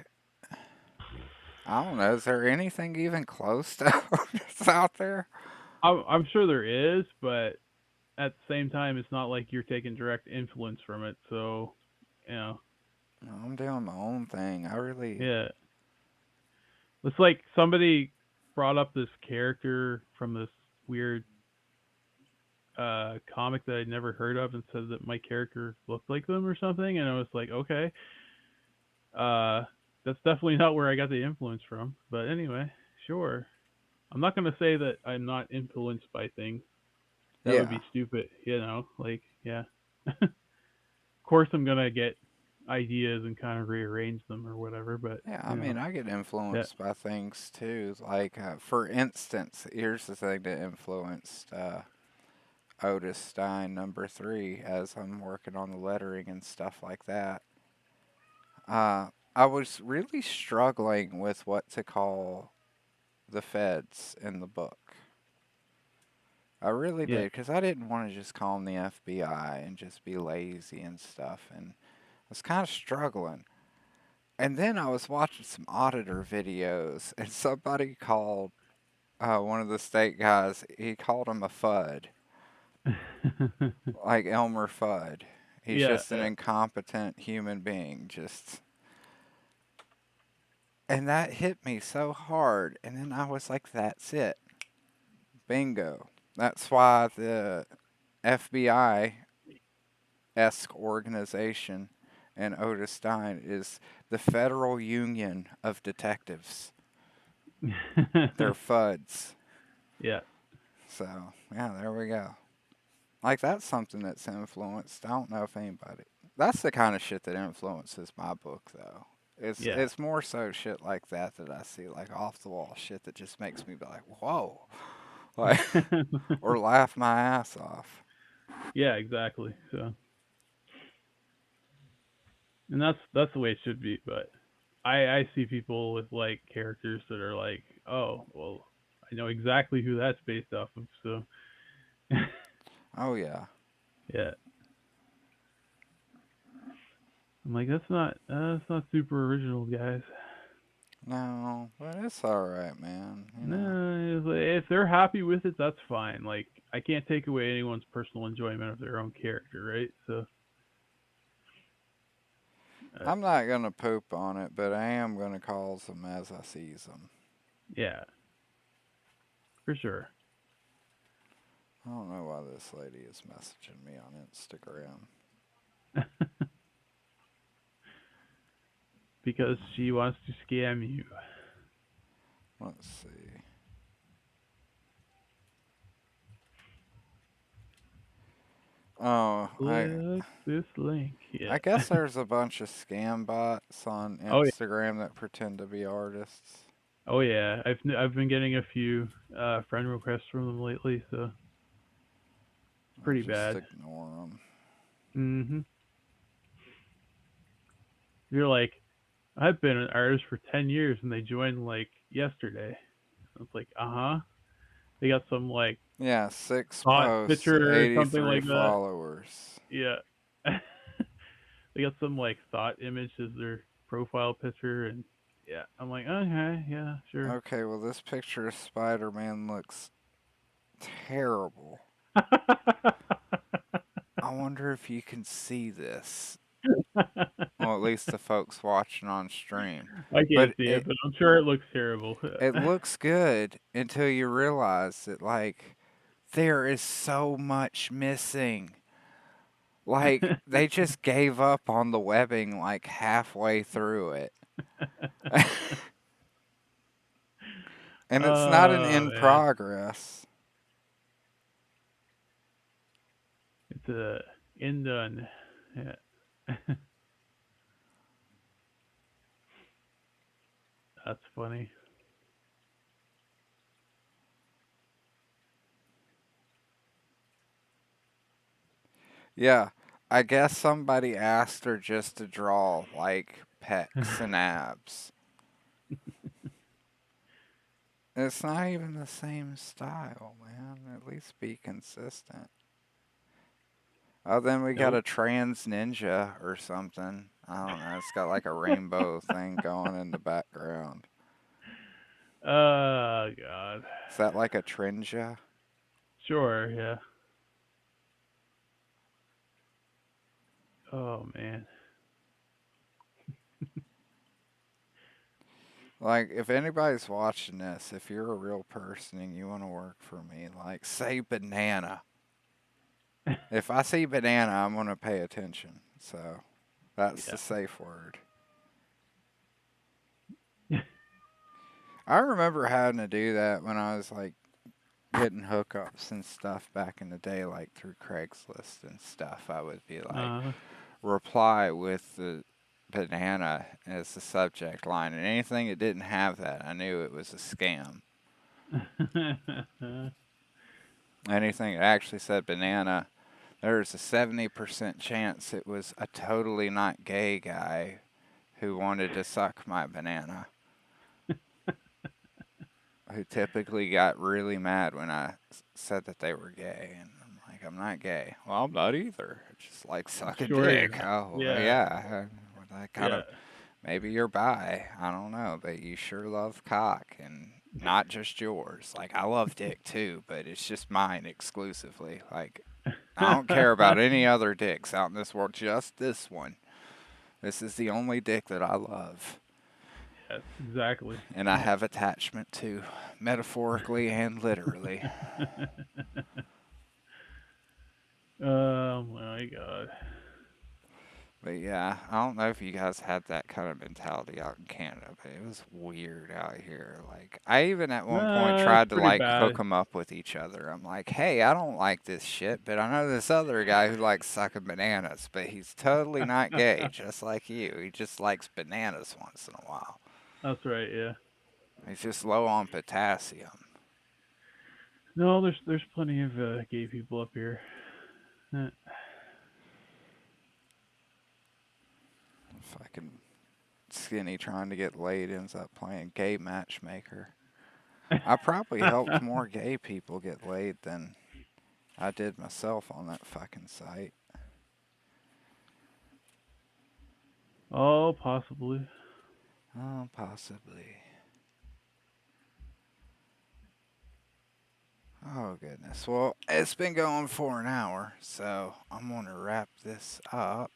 Speaker 1: I don't know. Is there anything even close to this out there?
Speaker 3: I'm sure there is, but at the same time, it's not like you're taking direct influence from it. So, you know,
Speaker 1: I'm doing my own thing. I really,
Speaker 3: yeah, it's like somebody brought up this character from this weird comic that I'd never heard of and said that my character looked like them or something, and I was like, okay, uh, that's definitely not where I got the influence from. But anyway, sure. I'm not gonna say that I'm not influenced by things. That would
Speaker 1: yeah.
Speaker 3: be stupid, you know. Like, yeah. Of course, I'm gonna get ideas and kind of rearrange them or whatever. But
Speaker 1: Yeah, I
Speaker 3: you know,
Speaker 1: mean, I get
Speaker 3: yeah,
Speaker 1: influenced by things too. Like, for instance, here's the thing that influenced Otis Stein #3 as I'm working on the lettering and stuff like that. I was really struggling with what to call the feds in the book. I really
Speaker 3: yeah.
Speaker 1: did, because I didn't want to just call them the FBI and just be lazy and stuff. And I was kind of struggling. And then I was watching some auditor videos, and somebody called one of the state guys, he called him a FUD, like Elmer Fudd. He's
Speaker 3: Yeah,
Speaker 1: just an incompetent human being, just. And that hit me so hard. And then I was like, that's it. Bingo. That's why the FBI esque organization and Otis Stein is the Federal Union of Detectives. They're FUDs.
Speaker 3: yeah,
Speaker 1: So, yeah, there we go. Like, that's something that's influenced. I don't know if anybody. That's the kind of shit that influences my book, though.
Speaker 3: yeah.
Speaker 1: It's more so shit like that that I see, like off the wall shit that just makes me be like, whoa, like, or laugh my ass off.
Speaker 3: Yeah, exactly. So, and that's the way it should be. But I see people with like characters that are like, oh, well, I know exactly who that's based off of. So,
Speaker 1: Oh yeah,
Speaker 3: yeah, I'm like, that's not super original, guys.
Speaker 1: no, but it's all right, man. You know.
Speaker 3: No, if they're happy with it, that's fine. Like, I can't take away anyone's personal enjoyment of their own character, right? So, uh,
Speaker 1: I'm not gonna poop on it, but I am gonna call them as I sees them.
Speaker 3: yeah, for sure.
Speaker 1: I don't know why this lady is messaging me on Instagram.
Speaker 3: Because she wants to scam you.
Speaker 1: Let's see. Oh,
Speaker 3: Click this link.
Speaker 1: I
Speaker 3: Yeah.
Speaker 1: guess there's a bunch of scam bots on
Speaker 3: Oh yeah.
Speaker 1: Instagram that pretend to be artists.
Speaker 3: Oh yeah. I've been getting a few friend requests from them lately, so it's
Speaker 1: I
Speaker 3: pretty
Speaker 1: just
Speaker 3: bad.
Speaker 1: ignore them.
Speaker 3: Mhm. You're like, I've been an artist for 10 years, and they joined like yesterday. It's like, uh huh. They got some like
Speaker 1: Yeah, 6
Speaker 3: hot
Speaker 1: posts,
Speaker 3: picture or something
Speaker 1: 83
Speaker 3: like that.
Speaker 1: followers.
Speaker 3: Yeah. They got some like thought image as their profile picture, and yeah, I'm like, okay, yeah, sure.
Speaker 1: Okay, well, this picture of Spider Man looks terrible. I wonder if you can see this. Well, at least the folks watching on stream.
Speaker 3: I can't
Speaker 1: But
Speaker 3: see it, but I'm sure it looks terrible.
Speaker 1: it looks good until you realize that, like, there is so much missing. Like, they just gave up on the webbing, like, halfway through it. And it's not an
Speaker 3: Oh
Speaker 1: in
Speaker 3: man,
Speaker 1: progress.
Speaker 3: it's a indone. Yeah. That's funny.
Speaker 1: Yeah, I guess somebody asked her just to draw, like, pecs and abs. It's not even the same style, man. At least be consistent. Oh, then we got
Speaker 3: Nope.
Speaker 1: a trans ninja or something. I don't know. It's got like a rainbow thing going in the background.
Speaker 3: Oh god.
Speaker 1: Is that like a trinja?
Speaker 3: Sure, yeah. Oh man.
Speaker 1: Like, if anybody's watching this, if you're a real person and you want to work for me, like, say banana. If I see banana, I'm going to pay attention. So, that's the
Speaker 3: Yeah.
Speaker 1: safe word. I remember having to do that when I was, like, getting hookups and stuff back in the day, like, through Craigslist and stuff. I would be like,
Speaker 3: Uh,
Speaker 1: reply with the banana as the subject line. And anything that didn't have that, I knew it was a scam. Anything that actually said banana, there's a 70% chance it was a totally not gay guy who wanted to suck my banana, who typically got really mad when I said that they were gay. And I'm like, I'm not gay. Well, I'm not either. I just like suck a
Speaker 3: sure you're
Speaker 1: dick.
Speaker 3: not.
Speaker 1: Oh,
Speaker 3: Yeah.
Speaker 1: yeah. I kind
Speaker 3: Yeah.
Speaker 1: of, maybe you're bi. I don't know. But you sure love cock and not just yours. Like, I love dick too, but it's just mine exclusively. Like, I don't care about any other dicks out in this world, just this one. This is the only dick that I love.
Speaker 3: Yes, exactly.
Speaker 1: And I have attachment to, metaphorically and literally.
Speaker 3: Oh my god.
Speaker 1: But yeah, I don't know if you guys had that kind of mentality out in Canada, but it was weird out here. Like, I even at one point
Speaker 3: It's
Speaker 1: tried to
Speaker 3: pretty
Speaker 1: like hook
Speaker 3: bad.
Speaker 1: them up with each other. I'm like, hey, I don't like this shit, but I know this other guy who likes sucking bananas, but he's totally not gay, just like you. He just likes bananas once in a while.
Speaker 3: That's right, yeah.
Speaker 1: He's just low on potassium.
Speaker 3: No, there's plenty of gay people up here.
Speaker 1: Fucking skinny trying to get laid ends up playing gay matchmaker. I probably helped more gay people get laid than I did myself on that fucking site.
Speaker 3: Oh, possibly.
Speaker 1: Oh, possibly. Oh, goodness. Well, it's been going for an hour, so I'm going to wrap this up.